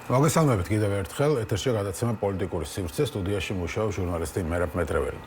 მოგესალმებით კიდევ ერთხელ ეთერში გადაცემა პოლიტიკური სივრცე სტუდიაში მუშაობს ჟურნალისტი მერაბ მეტრეველი.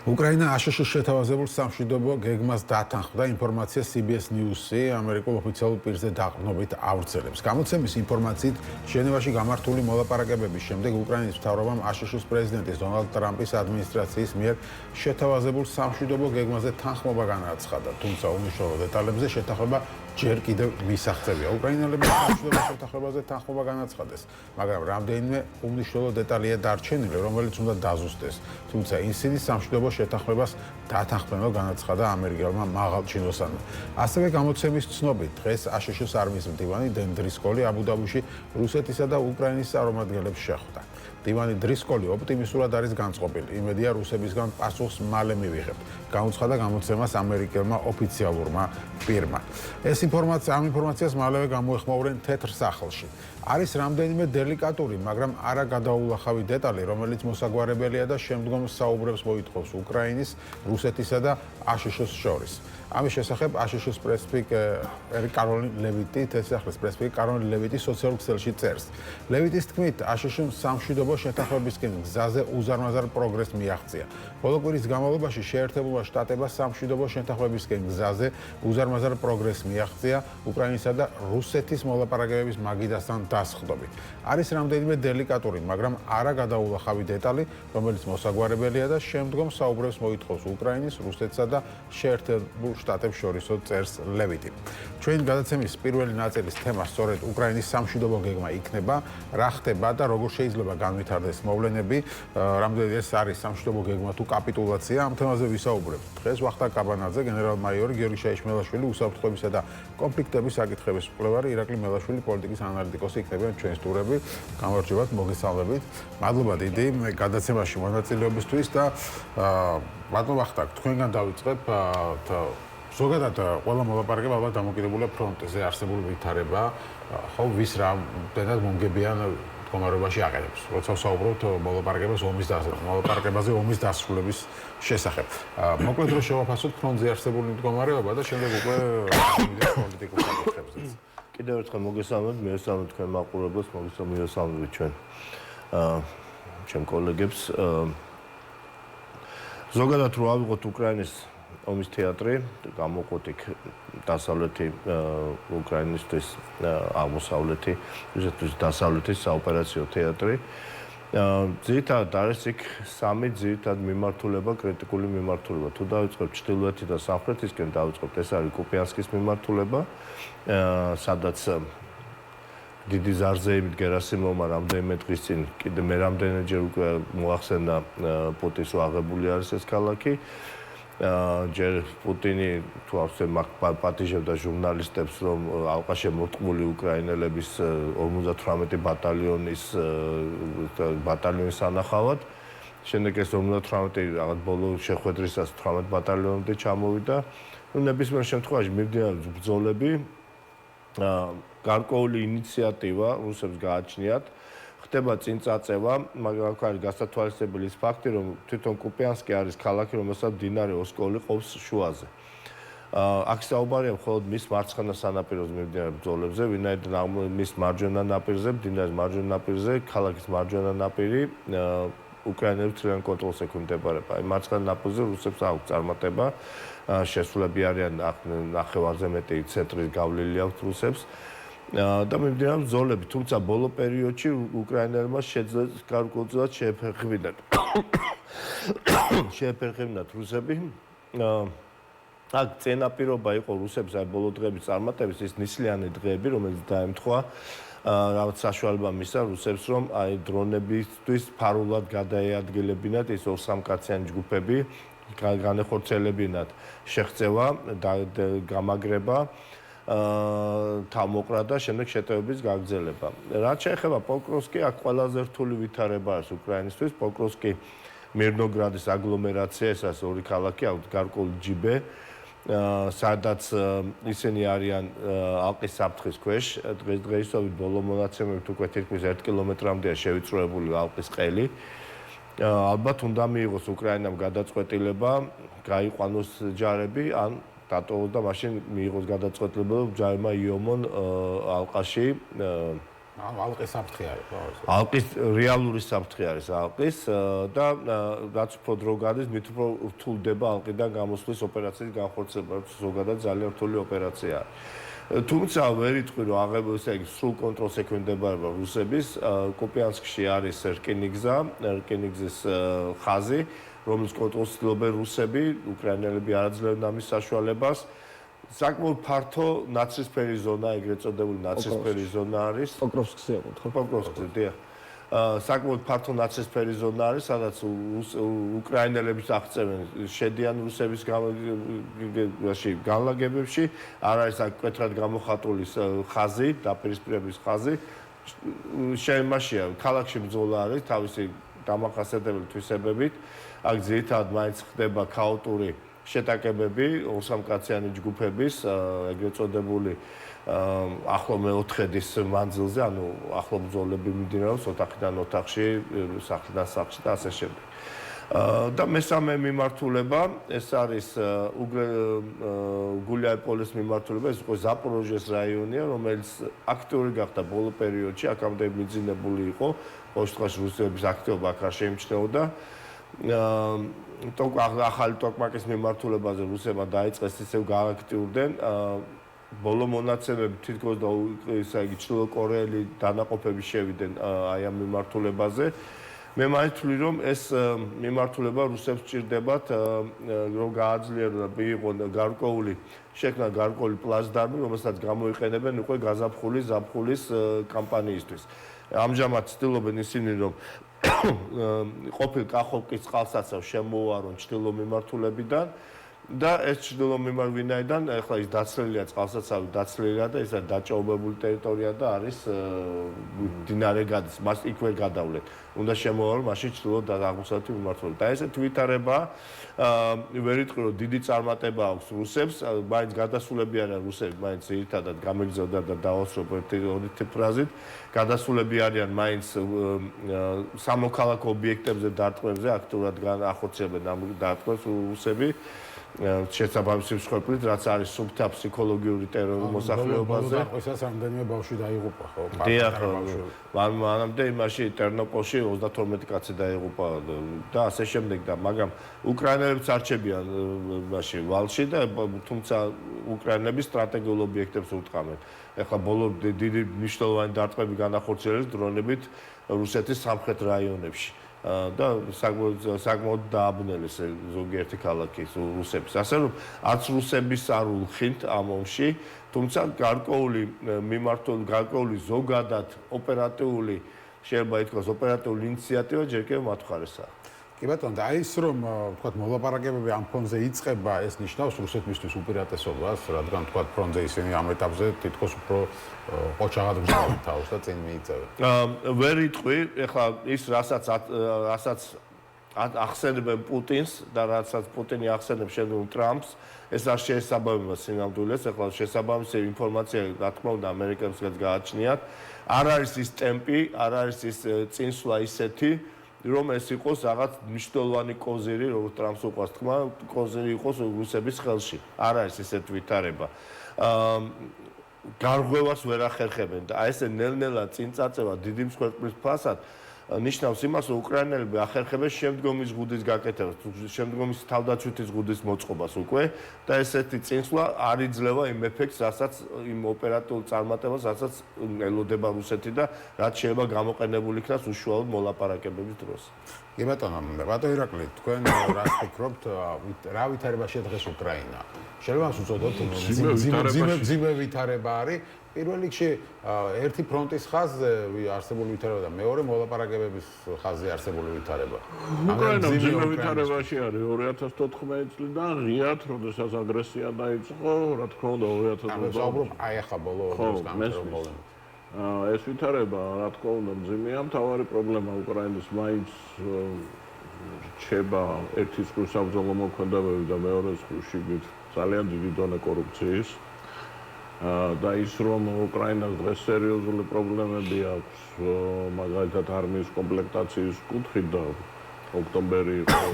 უკრაინა აშშ-ს შეთავაზებულ სამშვიდობო გეგმას დათანხმდა ინფორმაცია CBS News-ი ამერიკულ ოფიციალურ პირზე დაყრდნობით ავრცელებს. გამოცემის ინფორმაციით ჟენევაში გამართული მოლაპარაკებების შემდეგ უკრაინის მთავრობამ აშშ-ს პრეზიდენტის დონალდ ტრამპის ადმინისტრაციის მიერ შეთავაზებულ სამშვიდობო გეგმაზე თანხმობა განაცხადა, თუმცა უმნიშვნელო დეტალებზე შეთანხმება ჯერ კიდევ მისაღწევია. უკრაინელებმა სამშვიდობო შეთანხმებაზე თანხმობა განაცხადეს, მაგრამ რამდენიმე უმნიშვნელო დეტალია დარჩენილი, რომელიც უნდა დაზუსტდეს. თუმცა ისინი სამშვიდობო შეთანხმებას დათანხმება განაცხადა ამერიკელმა მაღალ ჩინოსანმა. ასევე გამოცემის ცნობით, დღეს აშშ-ს არმიის მდივანი დენ დრისკოლი აბუ-დაბიში რუსეთისა და უკრაინის წარმომადგენლებს შეხვდა. დივანი დრისკოლი ოპტიმისტურად არის განწყობილი. იმედია რუსებისგან პასუხს მალე მივიღებთ. გამოცხადა გამოცემას ამერიკელმა ოფიციალურმა პირმა. ამ ინფორმაციას მალევე გამოეხმაურენ თეთრ სახლში. არის რამდენიმე დელიკატური, მაგრამ არა გადაულახავი დეტალი, რომელიც მოსაგვარებელია და შემდგომ საუბრებს მოითხოვს უკრაინის, რუსეთისა და აშშ-ს შორის. ამის შესახებ აშშ-ს პრესპიკერი კაროლინ ლევიტი, თესახლის პრესპიკერი კაროლინ ლევიტი სოციალურ ქსელში წერს. ლევიტის თქმით, აშშ-მ სამშვიდობო შეთანხმებისკენ გზაზე უზარმაზარ პროგრესს მიაღწია. ბოლო კვირის განმავლობაში შეერთებულმა შტატებმა სამშვიდობო შეთანხმებისკენ გზაზე უზარმაზარ პროგრესს მიაღწია უკრაინისა და რუსეთის მოლაპარაკებების მაგიდასთან დასხდობით. არის რამდენიმე დელიკატური, მაგრამ არა გადაულახავი დეტალი, რომელიც მოსაგვარებელია და შემდგომ საუბრებს მოითხოვს უკრაინის, რუსეთსა და შეერთებულ შტატებს შორისო წერს ლევიტი. ჩვენი გადაცემის პირველი ნაწილის თემა სწორედ უკრაინის სამშვიდობო გეგმა იქნება, რა ხდება და როგორ შეიძლება განვითარდეს მოვლენები, რამდენად ეს არის სამშვიდობო გეგმა თუ კაპიტულაცია, ამ თემაზე ვისაუბრებთ. დღეს ვახტანგ კაბანაძე, გენერალ-მაიორი გიორგი შაიშმელაშვილი, უსაფრთხოებისა და კონფლიქტების საკითხების მკვლევარი, ირაკლი მელაშვილი, პოლიტიკის ანალიტიკოსი იქნებიან ჩვენი სტუმრები. გამარჯობათ, მოგესალმებით. მადლობა დიდი გადაცემაში მონაწილეობისთვის და ბატონო ვახტანგ, თქვენგან დავიწყებ ზოგადად ყველა მოლაპარაკება ალბათ დამოკიდებულია ფრონტზე არსებული ვითარება, ხო ვის რამდენად მომგებიან მდგომარეობაში აყენებს. როცა ვსაუბრობთ მოლაპარაკებაზე ომის დასრულების შესახებ. მოკლედ რომ შევაფასოთ ფრონტზე არსებული მდგომარეობა და შემდეგ უკვე პოლიტიკურ საკითხებზეც. კიდევ ერთხელ მოგესალმებით, მიესალმებით თქვენ მაყურებელს, მოგესალმებით ჩვენ ჩემ კოლეგებს. ზოგადად რო ავიღოთ უკრაინის ომის თეატრი, გამოყვოთ იქ დასავლეთი უკრაინისთვის, აღმოსავლეთი, რუსეთის დასავლეთის საოპერაციო თეატრი. ძირითადად არის იქ სამი ძირითად მიმართულება, კრიტიკული მიმართულება. თუ დავიწყებთ ჩრდილოეთი და სამხრეთისკენ დავიწყებთ, ეს არის კუპიანსკის მიმართულება, სადაც დიდი ზარზეებით გერასიმოვმა რამდენიმე დღის წინ კიდე მე რამდენჯერ უკვე მოახსენდა პუტინს აღებული არის ეს ქალაქი. ჯერ პუტინი თუ ასე პატიჟებდა ჟურნალისტებს, რომ ალყაში მოტყმული უკრაინელების 58 ბატალიონის სანახავად. შემდეგ ეს 58 რაღაც ბოლო შეხვედრისას 18 ბატალიონამდე ჩამოვიდა. ნებისმიერ შემთხვევაში მიმდინარე ბრძოლები, გარკვეული ინიციატივა რუსებს გააჩნიათ. ხდება წინ წაწევა, მაგრამ აქ არის გასათვალისწინებელი ის ფაქტი, რომ თვითონ კუპიანსკი არის ქალაქი, რომელსაც მდინარე ოსკოლი ყოფს შუაზე. აქ საუბარია მხოლოდ მის მარცხენა სანაპიროზე მიმდინარე ბრძოლებზე, ვინაიდან მის მარჯვენა ნაპირზე, მდინარის მარჯვენა ნაპირზე, ქალაქის მარჯვენა ნაპირი უკრაინელებს თლიან კონტროლს ექვემდებარება. აი მარცხენა ნაპირზე რუსებს აქვს წარმატება, შესრულები არიან ნახევარზე მეტი ცენტრის გავლილი აქვს რუსებს. და მიმდინარე ბრძოლები, თუმცა ბოლო პერიოდში უკრაინელებმა შეძლეს გარკვეულწილად შეეფერხებინათ რუსები. აქ წინაპირობა იყო რუსებს აი ბოლო დღეების წარმატების ის ნისლიანი დღეები, რომელიც დაემთხვა რაღაც საშუალება მისცა რუსებს, რომ აი დრონებისთვის ფარულად გადაეადგილებინათ ის 2-3 კაციანი ჯგუფები, განეხორციელებინათ შეღწევა და გამაგრება. თავმოყრა და შემდეგ შეტევების გაგრძელება. რაც შეეხება პოკროვსკი, აქ ყველაზე რთული ვითარება არის უკრაინისთვის. პოკროვსკი მირნოგრადის აგლომერაცია, ეს არის ორი ქალაქი, აქვს გარკვეული ჯიბე, სადაც ისინი არიან ალყის საფრთხის ქვეშ. დღესდღეობით ბოლო მონაცემებით უკვე თითქმის 1 კილომეტრამდეა შევიწროებული ალყის ყელი. ალბათ უნდა მიიღოს უკრაინამ გადაწყვეტილება, გაიყვანოს ჯარები, ან დატოვოს და მაშინ მიიღოს გადაწყვეტილება, რომ ჯარებმა იომონ ალყაში ალყის საფრთხე არის ხო? ალყის რეალური საფრთხე არის ალყის და რაც უფრო დრო გადის, მით უფრო რთულდება ალყიდან გამოსვლის ოპერაციის განხორციელება, ზოგადად ძალიან რთული ოპერაციაა. თუმცა ვერ იტყვი რომ აღებულ ესე იგი სრულ კონტროლს ექვემდებარება რუსების. კუპიანსკში არის რკინიგზის ხაზი, რომლის კონტროლს ცდილობენ რუსები, უკრაინელები არ აძლევენ ამის საშუალებას. საკმაოდ ფართო ნაცრისფერი ზონა, ეგრეთ წოდებული ნაცრისფერი ზონა არის. პოკროვსკზე აყოთ ხო? პოკროვსკზე, დიახ. საკმაოდ ფართო ნაცრისფერი ზონა არის, სადაც უკრაინელები აღწევენ, შედიან რუსების განლაგებებში, არ არის აქ მკვეთრად გამოხატული ხაზი, დაპირისპირების ხაზი. შემაშია, ქალაქში ბრძოლა არის თავისი დამახასიათებელი თვისებებით. აქ ძირითადად მაინც ხდება ქაოტური შეტაკებები, ოსამკაციანი ჯგუფების, ეგრეთ წოდებული ახლო მეოთხედის მანძილზე, ანუ ახლო ბრძოლები მიმდინარეობს ოთახიდან ოთახში, სახლიდან სახლში და ასე შემდეგ. და მესამე მიმართულება, ეს არის გულიაიპოლის მიმართულება, ეს უკვე ზაპოროჟიეს რაიონია, რომელიც აქტიური გახდა ბოლო პერიოდში, აქამდე მიძინებული იყო, ყოველ შემთხვევაში რუსების აქტივობა აქ არ შეიმჩნეოდა. ახალი ტოკმაკის მიმართულებაზე რუსებმა დაიწყეს ისევ გააქტიურდნენ. ბოლო მონაცემები თითქოს და ისე იგი ჩრდილო კორეელი დანაყოფები შევიდნენ აი ამ მიმართულებაზე. მე მაინც ვთვლი რომ ეს მიმართულება რუსებს სჭირდებათ რომ გააძლიერონ და მიიღონ შექმნა გარკვეული პლაცდარმი, რომელსაც გამოიყენებენ უკვე ზაფხულის კამპანიისთვის. ამჟამად ცდილობენ ისინი რომ ყოფილ კახოვკის წყალსაცავს შემოუარონ ჩრდილო მიმართულებიდან და ეს ჩრდილო მიმართულებიდან ახლა ის დაცლილია წყალსაცავი დაცლილია და ეს დაჭაობებული ტერიტორია და არის მდინარე გადის, მას იქ ვერ გადავლეთ. უნდა შემოუარონ მაშინ ჩრდილო და აღმოსავლეთი მიმართულება. და ესეთ ვითარება ვერ იტყვი რომ დიდი წარმატება აქვს რუსებს, მაინც გადასულები არიან რუსები, მაინც ერთადად გამეგზავნა და დავასრულებ ერთი ფრაზით. გადასულები არიან მაინც სამოქალაქო ობიექტებზე დარტყმებზე აქტიურად ახორციელებენ ამ დარტყმებს რუსები. შესაბამისი მსხვერპლით, რაც არის სუფთა ფსიქოლოგიური ტერორი მოსახლეობაზე. ყოველას რამდენიმე ბავშვი დაიღუპა, ხო? დიახ, მანამდე იმაში ტერნოპოლში 32 კაცი დაიღუპა და ასე შემდეგ და მაგრამ უკრაინელებიც არჩებიან იმაში ვალში და თუმცა უკრაინელები სტრატეგიულ ობიექტებს უტყამენ. ეხლა ბოლო დიდი მნიშვნელოვანი დარტყმები განახორციელეს დრონებით რუსეთის სამხრეთ რაიონებში. და საკმაოდ დააბნელეს ზოგიერთი ქალაქი რუსების. ასე რომ არც რუსების არ ულხინთ ამ ომში, თუმცა გარკვეული ზოგადად ოპერატიული შეიძლება ითქვას ოპერატიული ინიციატივა ჯერ კიდევ მათ მხარესაა. კი ბატონო, და ის რომ თქვათ მოლაპარაკებები ამ ფონზე იწყება, ეს ნიშნავს რუსეთისთვის უპირატესობას, რადგან თქვათ ფრონტზე ისინი ამ ეტაპზე თითქოს უფრო ყოჩაღად გრძნობენ თავს და წინ მიიწევენ. ვერ იტყვი, ეხლა ის რასაც ახსენებენ პუტინს და რასაც პუტინი ახსენებს შემდგომ ტრამპს, ეს არ შეესაბამება სინამდვილეს, ეხლა შესაბამისი ინფორმაცია რა თქმა უნდა ამერიკელებსაც გააჩნიათ. არ არის ის ტემპი, არ არის ის წინსვლა ისეთი რომ ეს იყოს რაღაც მნიშვნელოვანი კოზირი, როგორც ტრამპს უყვარს თქმა, კოზირი იყოს რუსების ხელში. არ არის ესეთ ვითარება. გარღვევას ვერ ახერხებენ და ეს ნელ-ნელა წინ წაწევა დიდი მსხვერპლის ფასად ნიშნავს იმას, რომ უკრაინელები ახერხებენ შემდგომი ზღუდის გაკეთებას, შემდგომი თავდაცვითი ზღუდის მოწყობას უკვე და ესეთი წინსვლა არ იძლევა იმ ეფექტს, რასაც იმ ოპერატიულ წარმატებას, რასაც ელოდება რუსეთი და რაც შეიძლება გამოყენებული იქნას უშუალოდ მოლაპარაკებების დროს. კი ბატონო, ირაკლი, თქვენ რას ფიქრობთ, რა ვითარება შედგეს უკრაინა? შეიძლება უწოდოთ ძიმე ვითარება არის. პირველ რიგში ერთი ფრონტის ხაზზე არსებული ვითარება და მეორე მოლაპარაკებების ხაზზე არსებული ვითარება. უკრაინა ძიმე ვითარებაში არის 2014 წლიდან ღიად, როდესაც აგრესია დაიწყო, რა თქმა უნდა 2014. აი ახლა ბოლო დროს გამოსული. ეს ვითარება, რა თქმა უნდა, მძიმეა. მთავარი პრობლემა უკრაინის მაინც რჩება ერთი წყვილ საბრძოლო მოქმედებები და მეორე წყვილში ძალიან დიდი დონე კორუფციის. და ის რომ უკრაინას დღეს სერიოზული პრობლემები აქვს, მაგალითად არმიის კომპლექტაციის კუთხით და ოქტომბერი იყო,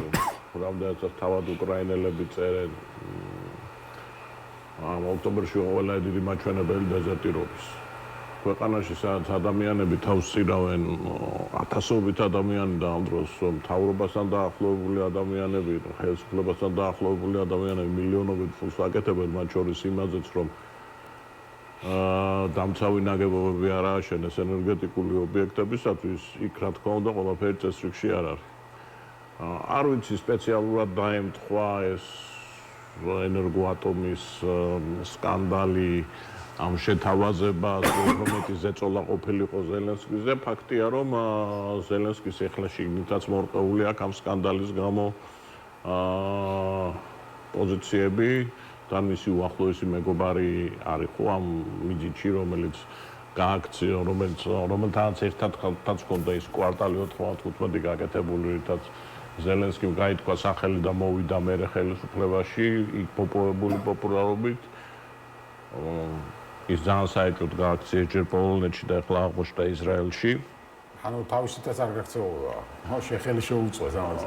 რამდენადაც თავად უკრაინელები წერენ ამ ოქტომბერში ყველა დიდი მაჩვენებელი დეზერტირობის. ქვეყანაში სადაც ადამიანები თავს წირავენ ათასობით ადამიანი და ამ დროს მთავრობასთან დაახლოებული ადამიანები, ხელისუფლებასთან დაახლოებული ადამიანები მილიონობით ფულს აკეთებენ, მათ შორის იმაზეც, რომ დამცავი ნაგებობები არ ააშენეს ენერგეტიკული ობიექტებისათვის, იქ რა თქმა უნდა ყველაფერი წესრიგში არ არის. არ ვიცი სპეციალურად დაემთხვა ეს ენერგოატომის სკანდალი ამ შეთავაზება, რომელიც ზეწოლა ყოფილიყო ზელენსკიზე, ფაქტია რომ ზელენსკის ეხლა შიგნითაც მორყეული აქვს ამ სკანდალის გამო პოზიციები და მისი უახლოესი მეგობარი არის ხო ამ მიზიდში, რომელიც გააქციო, რომელთანაც ერთადაც ჰქონდა ის კვარტალი 95 გაკეთებული, რითაც ზელენსკიმ გაითქვა სახელი და მოვიდა მერე ხელისუფლებაში, იქ პოპულარული პოპულარობით. ის ძალიან საერთოდ გააქცია ჯერ პოლონეთში და ახლა აღმოჩნდა ისრაელში. ანუ თავისითაც არ გაქცეულა. ხელი შეუწყვეს ამაზე.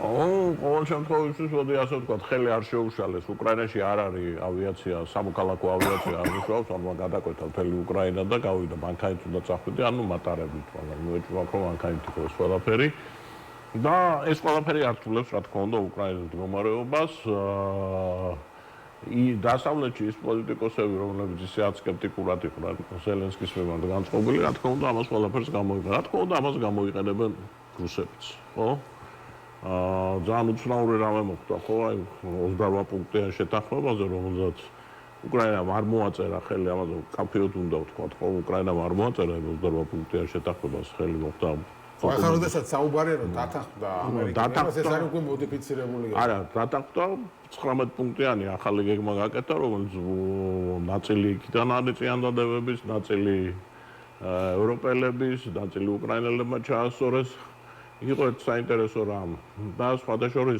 ყოველ შემთხვევაში, მოდი ასე ვთქვათ, ხელი არ შეუშალეს. უკრაინაში არ არის ავიაცია, სამოქალაქო ავიაცია არ მუშაობს, ამან გადაკვეთა მთელი უკრაინა და გავიდა მანქანით უნდა წახვიდე, ანუ მატარებით, მაგრამ მოეჭვმა რომ მანქანით იყო ეს ყველაფერი. და ეს ყველაფერი ართულებს, რა თქმა უნდა, უკრაინის მდგომარეობას. დასავლეთში ის პოლიტიკოსები, რომლებიც ისეაც სკეპტიკურად იყვნენ ზელენსკის მიმართ განწყობილი, რა თქმა უნდა, ამას ყველაფერს გამოიყენებენ. რა თქმა უნდა, ამას გამოიყენებენ რუსებიც, ხო? ძალიან უცნაური რამე მოხდა, ხო? აი 28 პუნქტიან შეთანხმებაზე, რომელზეც უკრაინამ არ მოაწერა ხელი, ამაზე კაფეოდ უნდა ვთქვათ, ხო? უკრაინამ არ მოაწერა 28 პუნქტიან შეთანხმებას ხელი მოხდა. ახლა როდესაც საუბარია რომ დათანხმდა ამერიკას, ეს არის უკვე მოდიფიცირებული. არა, დათანხმდა 19 პუნქტიანი ახალი გეგმა გაკეთა, რომელიც ნაწილი იქიდან არის წინადადებების, ნაწილი ევროპელების, ნაწილი უკრაინელებმა ჩაასწორეს. იყო ერთ საინტერესო რამ და სხვადასხვა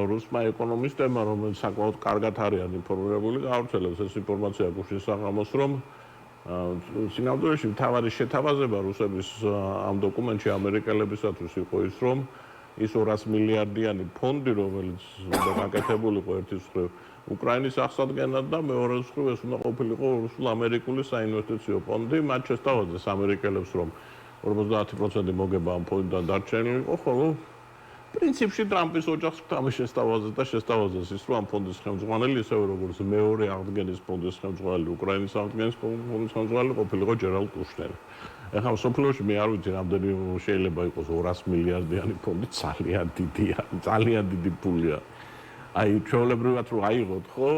რუსმა ეკონომისტებმა, რომელიც საკმაოდ კარგად არიან ინფორმირებული, გაავრცელეს ეს ინფორმაცია გუშინ საღამოს, რომ სინამდვილეში მთავარი შეთავაზება რუსების ამ დოკუმენტში ამერიკელებისათვის იყო ის, რომ ის 200 მილიარდიანი ფონდი, რომელიც უნდა გაკეთებულიყო ერთის მხრივ უკრაინის აღსადგენად და მეორე მხრივ ეს უნდა ყოფილიყო რუსულ-ამერიკული საინვესტიციო ფონდი, მათ შესთავაზეს ამერიკელებს, რომ 50% მოგება ამ ფონდიდან დარჩენილი იყო, ხოლო პრინციპში ტრამპის ოჯახს თამაში შესთავაზეს ის, რომ ამ ფონდის ხელმძღვანელი, ისევე როგორც მეორე აღდგენის ფონდის ხელმძღვანელი, უკრაინის აღდგენის ფონდის ხელმძღვანელი ყოფილიყო ჯერალდ კუშნერი. ეხლა სოფლიოში მე არ ვიცი, რამდენი შეიძლება იყოს 200 მილიარდიანი ფონდი, ძალიან დიდია, ძალიან დიდი ფულია. აი, ჩვეულებრივად რო აიღოთ, ხო?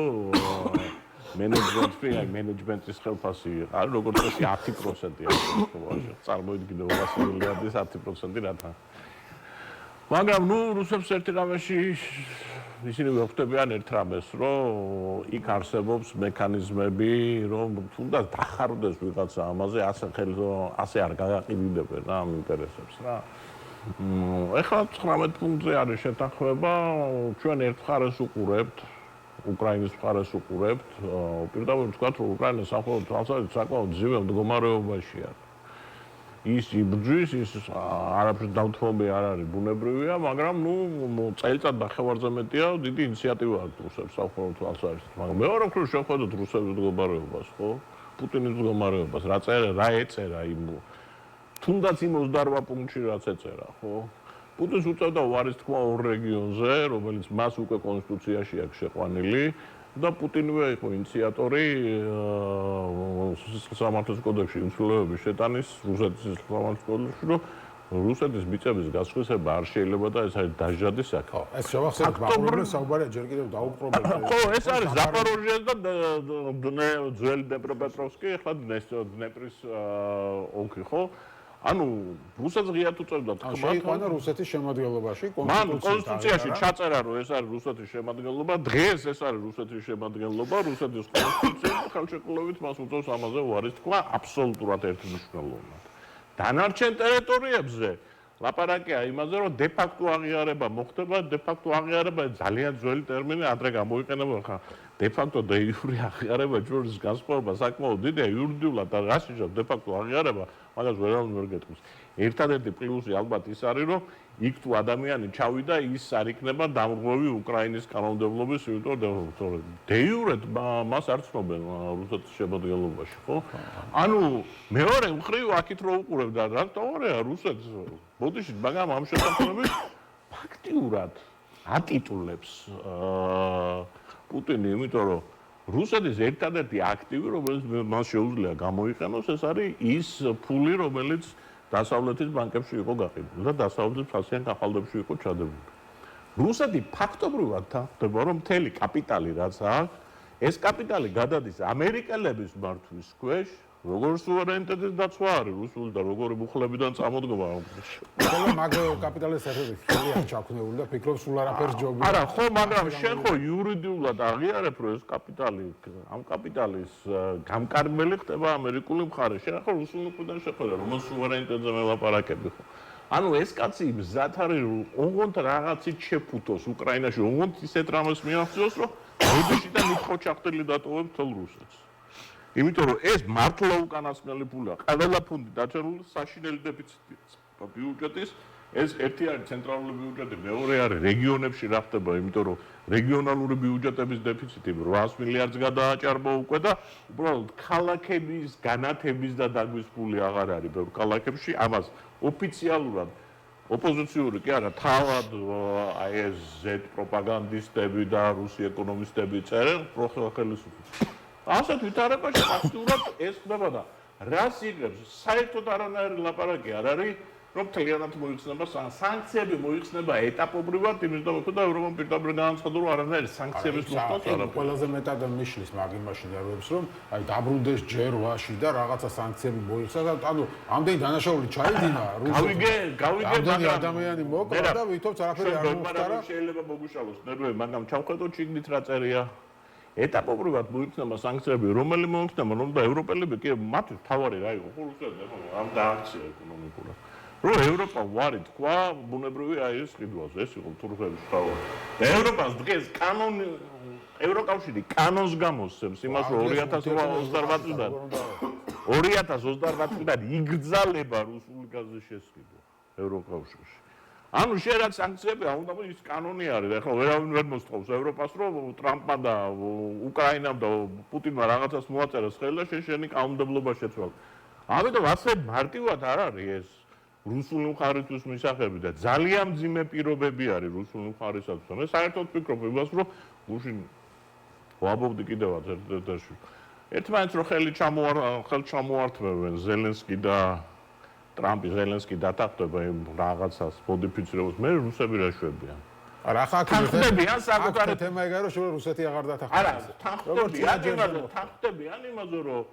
მენეჯმენტის ხელფასი არის როგორც წესი 10%-ია. წარმოიდგინე 200 მილიარდის 10% რათა. მაგრამ რუსებს ერთი რამეში ისინი ვხვდებიან ერთ რამეს, რომ იქ არსებობს მექანიზმები, რომ თუნდაც დახარდეს ვიღაცა ამაზე, ასე არ გაგაყიდიდებენ რა ამ ინტერესებს რა. ეხლა 19 პუნქტზე არის შეთანხმება, ჩვენ ერთ მხარეს უყურებთ, უკრაინის მხარეს უყურებთ, პირდაპირ ვთქვათ, რომ უკრაინა სამხედრო თვალსაზრისით საკმაოდ ძიმე მდგომარეობაშია. ის იბრძვის, ის არაფრის დავთვალები არ არის ბუნებრივია, მაგრამ წელიწად ნახევარზე მეტია დიდი ინიციატივა აქვს რუსებს სამხედრო თვალსაზრისით. მაგრამ მეორე მხრივ შევხედოთ რუსების მდგომარეობას, ხო? პუტინის მდგომარეობას, რა ეწერა იმ თუნდაც იმ 28 პუნქტში რაც ეწერა, ხო? პუტინს უწევდა უარის თქმა ორ რეგიონზე, რომელიც მას უკვე კონსტიტუციაში აქვს შეყვანილი. და პუტინვე იყო ინიციატორი სამართლის კოდექსში ინსულევების შეტანის რუსეთის სამართლის კოდექსში, რომ რუსეთის მიწების გასხვისება არ შეიძლება და ეს არის დაჟადი საქმე. ეს შევახსენოთ, მაგრამ საუბარია ჯერ კიდევ დაუპყრობელ. ხო, ეს არის ზაპოროჟიეს და ძველი დნეპროპეტროვსკი, ახლა დნეპრის ოლქი, ხო? ანუ რუსეთს ღიად უწევდა თქმა. შეიყვანა რუსეთის შემადგენლობაში კონსტიტუციაში ჩაწერა, რომ ეს არის რუსეთის შემადგენლობა, დღეს ეს არის რუსეთის შემადგენლობა, რუსეთის კონსტიტუცია ხელშეკრულებით მას უწევს ამაზე უარის თქვა აბსოლუტურად ერთმნიშვნელოვნად. დანარჩენ ტერიტორიებზე ლაპარაკია იმაზე, რომ დე-ფაქტო აღიარება მოხდება, დე-ფაქტო აღიარება ძალიან ძველი ტერმინი, ადრე გამოიყენება, ხა დე-ფაქტო დე-იურე აღიარება ჩვენს განსხვავება საკმაოდ დიდია, იურიდიულად და რას ნიშნავს დე-ფაქტო აღიარება? მაგას ვერავინ ვერ გეტყვის. ერთადერთი პლუსი ალბათ ის არის, რომ იქ თუ ადამიანი ჩავიდა, ის არ იქნება დამრღვევი უკრაინის კანონმდებლობის, იმიტომ რომ დეიურეთ მას არ ცნობენ რუსეთის შემადგენლობაში, ხო? ანუ მეორე მხრივ აქეთ რო უყურებ და რა თქმა რუსეთს ბოდიშით, მაგრამ ამ შესაძლებლობით ფაქტიურად ატიტულებს პუტინი, იმიტომ რომ რუსეთის ერთადერთი აქტივი, რომელიც მას შეუძლია გამოიყენოს, ეს არის ის ფული, რომელიც დასავლეთის ბანკებში იყო გაყიდული და დასავლეთის ფასიან კახალდებში იყო ჩადებული. რუსეთი ფაქტობრივად თანხმდება, რომ მთელი კაპიტალი რაც აქვს, ეს კაპიტალი გადადის ამერიკელების მართვის ქვეშ, როგორ სუვერენიტეტის დაცვა არის რუსული და როგორი მუხლებიდან წამოდგომა. ხოლო მაგ კაპიტალის ერთადერთი ხელი არ ჩაქნეული და ფიქრობს სულ არაფერს ჯობია. არა, ხო, მაგრამ შენ ხო იურიდიულად აღიარებ, რომ ეს კაპიტალი, ამ კაპიტალის გამკარგმელი ხდება ამერიკული მხარე. შენ ხო რუსული მხრიდან შეხედა, რომ სუვერენიტეტზე მელაპარაკები ხო. ანუ ეს კაცი მზად არის, რომ ოღონდ რაღაცით შეფუთოს უკრაინაში, ოღონდ ისეთ რამეს მიაღწიოს, რომ ბოდიში და მითხო ჩახტილი დატოვებს თელ რუსეთს. იმიტომ რომ ეს მართლა უკანასკნელი ფულია. ყველა ფონდი დაჭერული საშინელი დეფიციტია ბიუჯეტის. ეს ერთი არის ცენტრალური ბიუჯეტი, მეორე არის რეგიონებში რა ხდება, იმიტომ რომ რეგიონალური ბიუჯეტების დეფიციტი 800 მილიარდს გადააჭარბა უკვე და უბრალოდ ქალაქების განათების და დაგვის ფული აღარ არის ბევრ ქალაქებში. ამას ოფიციალურად ოპოზიციური კი არა, თავად აი ეს Z პროპაგანდისტები და რუსი ეკონომისტები წერენ პროხელისუფლებას. ასეთ ვითარებაში ფაქტურად ეს ხდება და რას იღებს საერთოდ არანაირი ლაპარაკი არ არის რომ მთლიანად მოიხსნება სანქციები მოიხსნება ეტაპობრივად იმის გამო და ევროპამ პირდაპირ განაცხადა რომ არანაირი სანქციების მოხდას არ არის ყველაზე მეტად მიშლის მაგ იმაში ნერვებს რომ აი დაბრუნდეს ჯერ 8-ში და რაღაცა სანქციები მოიხსნა და ანუ ამდენი დანაშაული ჩაიდინა გავიგე ამდენი ადამიანი მოკლა და ვითომც არაფერი არ მოხდა შეიძლება მოგუშალოს ნერვები მაგრამ ჩავხედოთ შიგნით რა წერია ეტაპობრივად მოიხსნება სანქციები, რომელი მოიხსნება, რომ და ევროპელები კი მათთვის თავარი რა იყო, ხო რუსეთს ამ დააქცია ეკონომიკურად. რომ ევროპა ვარი თქვა, ბუნებრივი აი ეს ყიდვაზე, ეს იყო თურქების თავარი. და ევროპას დღეს კანონი ევროკავშირი კანონს გამოსცემს იმას, რომ 2028 წლიდან იგრძალება რუსული გაზის შესყიდვა ევროკავშირში. ანუ შენ რაც სანქციები უნდა ის კანონი არის და ახლა ვერავინ ვერ მოსთხოვს ევროპას რომ ტრამპმა და უკრაინამ და პუტინმა რაღაცას მოაწერეს ხელი და შენი კანონმდებლობა შეცვალა. ამიტომ ასე მარტივად არ არის ეს რუსული მხარისთვის მისაღები და ძალიან მძიმე პირობები არის რუსული მხარისათვის. მე საერთოდ ვფიქრობ იმას რომ გუშინ ვაბობდი კიდევაც ერთ-ერთში. ერთმანეთს რო ხელი ჩამოართმევენ ზელენსკი და ტრამპი ზელენსკი დათანხმდება იმ რაღაცას მოდიფიცირებას მე რუსები რა შვებიან. არა ხა თანხმდებიან საკუთარი თემა ეგაა რომ შეიძლება რუსეთი აღარ დათანხმდეს. არა თანხმდებიან იმაზე რომ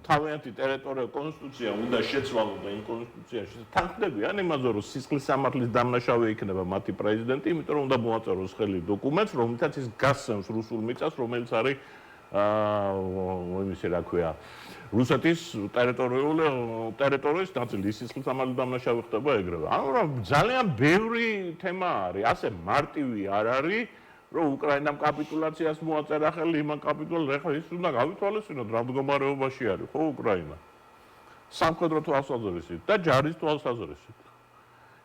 თავიანთი ტერიტორია კონსტიტუცია უნდა შეცვალოს და იმ კონსტიტუციაში თანხმდებიან იმაზე რომ სისხლის სამართლის დამნაშავე იქნება მათი პრეზიდენტი იმიტომ რომ უნდა მოაწეროს ხელი დოკუმენტს რომელთაც ის გასცემს რუსულ მიწას რომელიც არის იმისი რა ქვია რუსეთის ტერიტორიის ნაწილი სისხლის სამართლის დამნაშავე ხდება ეგრევე. ანუ რა ძალიან ბევრი თემა არის, ასე მარტივი არ არის, რომ უკრაინამ კაპიტულაციას მოაწერა ხელი იმან კაპიტულაციას, ეხლა ის უნდა გავითვალისწინოთ რა მდგომარეობაში არის, ხო უკრაინა. სამხედრო თვალსაზრისით და ჯარის თვალსაზრისით.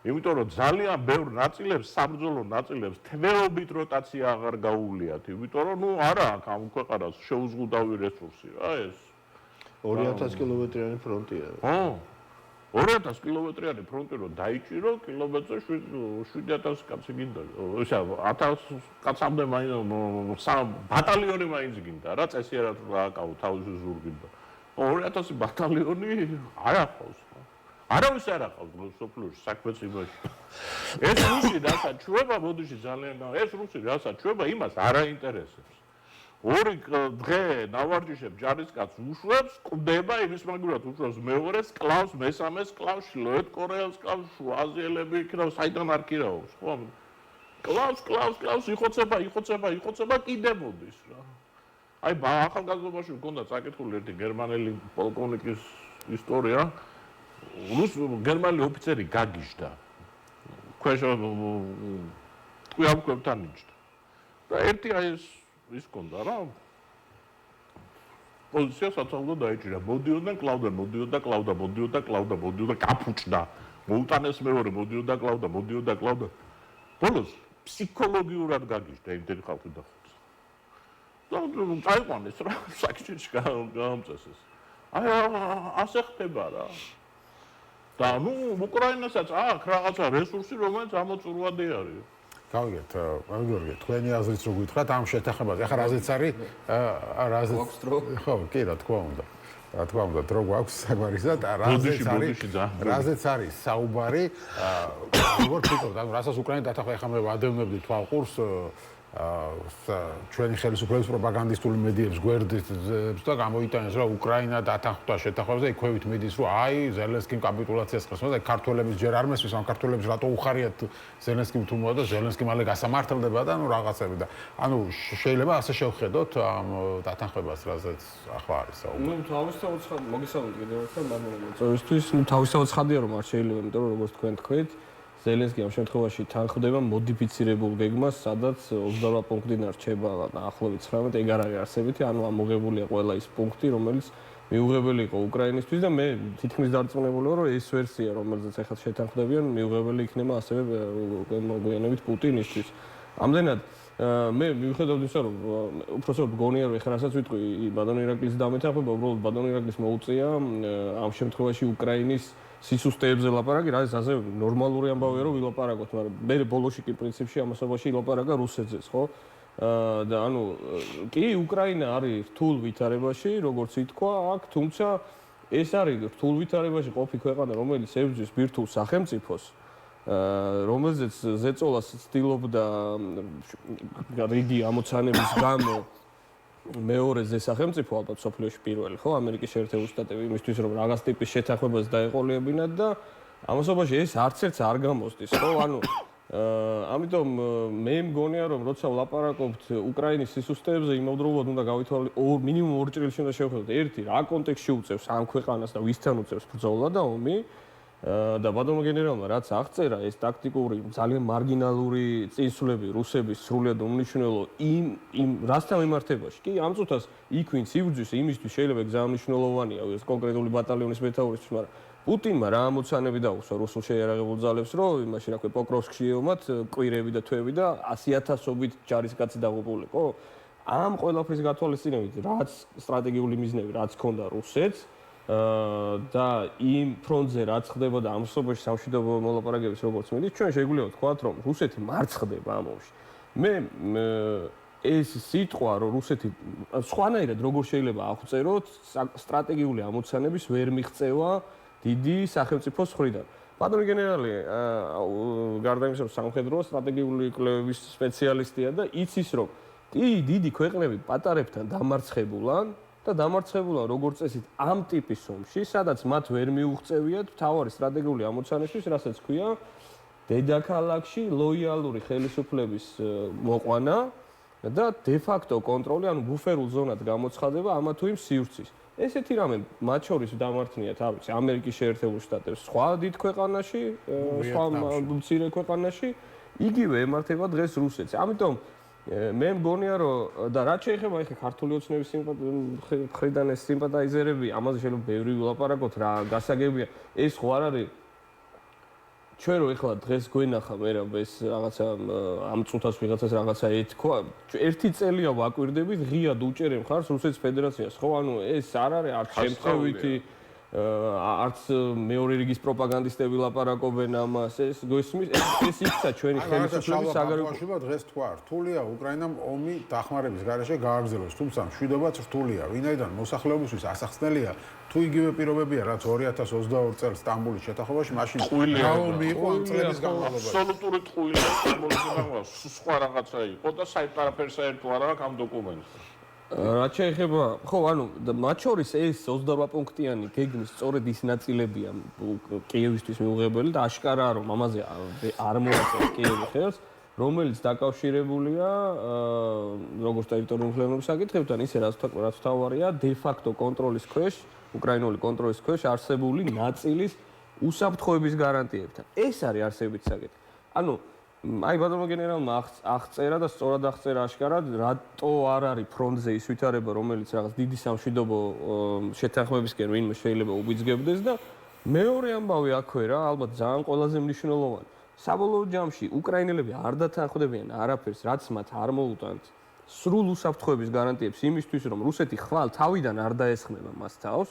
იმიტომ რომ ძალიან ბევრ ნაწილებს, საბრძოლო ნაწილებს თვეობით როტაცია აღარ გაუვლიათ, იმიტომ რომ ნუ არა აქ ამ ქვეყანას შეუზღუდავი რესურსი რა ეს 2000 კილომეტრიანი ფრონტია. ხო. 2000 კილომეტრიანი ფრონტი რო დაიჭირო, კილომეტრზე 7000 კაცი გინდა. ისა 1000 კაცამდე ბატალიონი მაინც გინდა რა, წესიერად რა აკავო თავისი ზურგით და 2000 ბატალიონი არ ახლავს. არავის არ ახლავს სოფლიოში საქმეც იმაში. ეს რუსი რასაც ჩვება, მოდიში ძალიან ეს რუსი რასაც ჩვება, იმას არ აინტერესებს. ორი დღე ნავარჯიშებს ჯარისკაცს უშვებს, კვდება იმის მაგურად უშვებს მეორეს, კლავს მესამეს, კლავს შილოეთ კორეელს, კლავს აზიელები იქნება, საიდან არ კირაობს, ხო? კლავს, იხოცება, კიდე მოდის რა. აი ახალგაზრდობაში მქონდა საკითხული ერთი გერმანელი პოლკოვნიკის ისტორია. გერმანელი ოფიცერი გაგიჟდა. კვებთან იჯდა. და ერთი აი ის კონდა რა პოზიცია საცალო დაიჭირა. მოდიოდა კლავდა, კაფუჭდა. მოუტანეს მეორე, მოდიოდა. ბოლოს ფსიქოლოგიურად გაგიჟდა იმდენი ხალხი და ხუთს. და წაიყვანეს რა, საკითხი გაამწესეს. აი ასე ხდება რა. და უკრაინასაც აქვს რაღაცა რესურსი, რომელიც ამოწურვადი არის. გავიგეთ, გიორგი, თქვენი აზრიც რო გითხრათ ამ შეთანხმებაზე. ახლა რაზეც არის, რაზეც ხო, კი, რა თქმა უნდა. რა თქმა უნდა, დრო გვაქვს საგვარისა და რაზეც არის საუბარი, როგორ ფიქრობთ, ანუ რასაც უკრაინა დათანხმდა, ახლა მე ვადევნებდი თვალყურს ჩვენი ხელისუფლების პროპაგანდისტული მედიებს გვერდით და გამოიტანეს რომ უკრაინა დათანხმდა შეთანხმებაზე, იქვევით მიდის რომ აი ზელენსკიმ კაპიტულაციას ხსნა და ქართველების ჯერ არ მესმის, ამ ქართველებს რატო უხარიათ ზელენსკიმ თუ მოვა და ზელენსკი მალე გასამართლდება და ანუ რაღაცები და ანუ შეიძლება ასე შევხედოთ ამ დათანხმებას, რაზეც ახლა არის საუბარი. თავისთავად მოგესალმებით კიდევ ერთხელ მადლობთ. თავისთავად ცხადია რომ არ შეიძლება, იმიტომ რომ როგორც თქვენ თქვით ზელენსკი ამ შემთხვევაში თანხმდება მოდიფიცირებულ გეგმას, სადაც 28 პუნქტიდან რჩება დაახლოებით 19, ეგ არ არის არსებითი, ანუ ამოღებულია ყველა ის პუნქტი, რომელიც მიუღებელი იყო უკრაინისთვის და მე თითქმის დარწმუნებული ვარ, რომ ეს ვერსია, რომელზეც ახლა შეთანხმდებიან, მიუღებელი იქნება ასევე მოგვიანებით პუტინისთვის. ამდენად მე მივხვდები ისე რომ უпросто გონია რომ ეხლა რასაც ვიტყვი ბატონ ირაკლის დამეთანხმება, უბრალოდ ბატონ ირაკლის მოუწია ამ შემთხვევაში უკრაინის სისუსტეებზე ლაპარაკი, რა ეს ასე ნორმალური ამბავია რომ ვილაპარაკოთ, მაგრამ მე ბოლოში კი პრინციპში ამასობაში ილაპარაკა რუსეთზეც, ხო? და ანუ კი უკრაინა არის რთულ ვითარებაში, როგორც ითქვა აქ, თუმცა ეს არის რთულ ვითარებაში ყოფი ქვეყანა, რომელიც ებრძვის ბირთვულ სახელმწიფოს, რომელზეც ზეწოლას ცდილობდა რიგი ამოცანების გამო მეორეზე სახელმწიფო ალბათ სოფლიოში პირველი, ხო, ამერიკის შეერთებული შტატები იმისთვის რომ რაღაც ტიპის შეთანხმებას დაეყოლიებინათ და ამასობაში ეს არც ერთს არ გამოსდის, ხო, ანუ ამიტომ მე მგონია რომ როცა ვლაპარაკობთ უკრაინის სისუსტეებზე, იმავდროულად უნდა გავითვალოთ მინიმუმ ორი ჭრილში უნდა შევხედოთ. ერთი, რა კონტექსტში უწევს ამ ქვეყანას და ვისთან უწევს ბრძოლა და ომი და ბატონო გენერალმა რაც აღწერა ეს ტაქტიკური ძალიან მარგინალური წინსვლები რუსების სრულიად უმნიშვნელო იმ რასთან მიმართებაში კი ამ წუთას იქ ვინც იბრძვის იმისთვის შეიძლება ძალიან მნიშვნელოვანია ეს კონკრეტული ბატალიონის მეთაურისთვის, მაგრამ პუტინმა რა ამოცანები დაუსვა რუსულ შეიარაღებულ ძალებს რომ იმაში რა ქვია პოკროვსკში ომად კვირები და თვეები და 100,000-ობით ჯარისკაცი დაღუპულიყო. ამ ყველაფრის გათვალისწინებით რაც სტრატეგიული მიზნები რაც ჰქონდა რუსეთს და იმ ფრონტზე რაც ხდებოდა ამ მსოფლიოში სამშვიდობო მოლაპარაკების როგორც მიდის, ჩვენ შეგვიძლია ვთქვათ, რომ რუსეთი მარცხ ხდება ამ ომში. მე ეს სიტყვა, რომ რუსეთი სხვანაირად როგორ შეიძლება აღწეროთ, სტრატეგიული ამოცანების ვერ მიღწევა დიდი სახელმწიფოს მხრიდან. ბატონო გენერალი, გარდა იმისა, რომ სამხედრო სტრატეგიული კვლევების სპეციალისტია და იცის, რომ დიდი ქვეყნები პატარებთან დამარცხებულან და დამარცხებულან როგორც წესით ამ ტიპის ომში, სადაც მათ ვერ მიუღწევიათ მთავარი სტრატეგიული ამოცანისთვის, რასაც ქვია დედაქალაქში ლოიალური ხელისუფლების მოყვანა და დე-ფაქტო კონტროლი, ანუ ბუფერულ ზონად გამოცხადება ამა თუ იმ სივრცის. ესეთი რამე მათ შორის დამართნიათ, არ ვიცი, ამერიკის შეერთებულ შტატებს სხვა დიდ ქვეყანაში, სხვა მცირე ქვეყანაში, იგივე ემართება დღეს რუსეთს. ამიტომ მე მგონია რომ და რაც შეეხება ახლა ქართული ოცნების მხრიდან ეს სიმპათაიზერები, ამაზე შეიძლება ბევრი ვილაპარაკოთ, რა გასაგებია, ეს ხო არ არის ჩვენ რო ახლა დღეს გვენახა მე რა ეს რაღაცა ამ წუთას ვიღაცას რაღაცა ეთქვა, ერთი წელია ვაკვირდებით, ღიად უჭერენ ხარს რუსეთის ფედერაციას, ხო? ანუ ეს არ არის არც შემთხვევითი არც მეორე რიგის პროპაგანდისტები ლაპარაკობენ ამას, ეს გესმის, ეს იქცა ჩვენი ხელისუფლების საგარეო დღეს თქვა, რთულია უკრაინამ ომი დახმარების გარეშე გააგრძელოს, თუმცა მშვიდობაც რთულია, ვინაიდან მოსახლეობისთვის ასახსნელია თუ იგივე პირობებია, რაც 2022 წელს სტამბოლის შეთანხმებაში, მაშინ ომი იყო ამ წლების განმავლობაში. აბსოლუტური ტყუილია სტამბოლის შეთანხმება, სხვა რაღაცა იყო და საერთოდ საერთო არ აქვს ამ დოკუმენტს. რაც შეეხება, ხო, ანუ მათ შორის ეს 28 პუნქტიანი გეგმის სწორედ ის ნაწილებია კიევისთვის მიუღებელი და აშკარაა რომ ამაზე არ მოაწერს კიევი ხელს, რომელიც დაკავშირებულია როგორც ტერიტორიული ხელოვნების საკითხებთან, ისე რაც თავარია დე-ფაქტო კონტროლის ქვეშ, უკრაინული კონტროლის ქვეშ არსებული ნაწილის უსაფრთხოების გარანტიებთან. ეს არის არსებითი საკითხი. ანუ აი ბატონო გენერალმა აღწერა და სწორად აღწერა აშკარად, რატო არ არის ფრონტზე ის ვითარება, რომელიც რაღაც დიდი სამშვიდობო შეთანხმებისკენ ვინმე შეიძლება უბიძგებდეს და მეორე ამბავი აქვე რა, ალბათ ძალიან ყველაზე მნიშვნელოვანი. საბოლოო ჯამში უკრაინელები არ დათანხმდებიან არაფერს, რაც მათ არ მოუტანთ სრულ უსაფრთხოების გარანტიებს იმისთვის, რომ რუსეთი ხვალ თავიდან არ დაესხმება მას თავს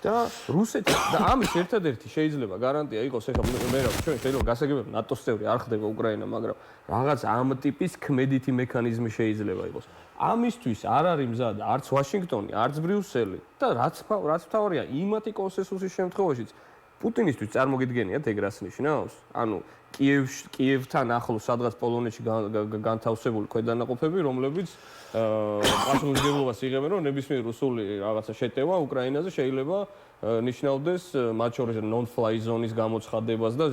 და რუსეთი და ამის ერთადერთი შეიძლება გარანტია იყოს, ეხლა მე რა ჩვენ შეიძლება გასაგებია ნატოს წევრი არ ხდება უკრაინა, მაგრამ რაღაც ამ ტიპის ქმედითი მექანიზმი შეიძლება იყოს. ამისთვის არ არის მზად არც ვაშინგტონი, არც ბრიუსელი და რაც მთავარია, იმათი კონსენსუსის შემთხვევაშიც პუტინისთვის წარმოგიდგენიათ ეგ რას ნიშნავს? ანუ კიევთან ახლოს სადღაც პოლონეთში განთავსებული ქვედანაყოფები, რომლებიც პასუხისმგებლობას იღებენ, რომ ნებისმიერ რუსული რაღაცა შეტევა უკრაინაზე შეიძლება ნიშნავდეს მათ შორის non-fly zone-ის გამოცხადებას და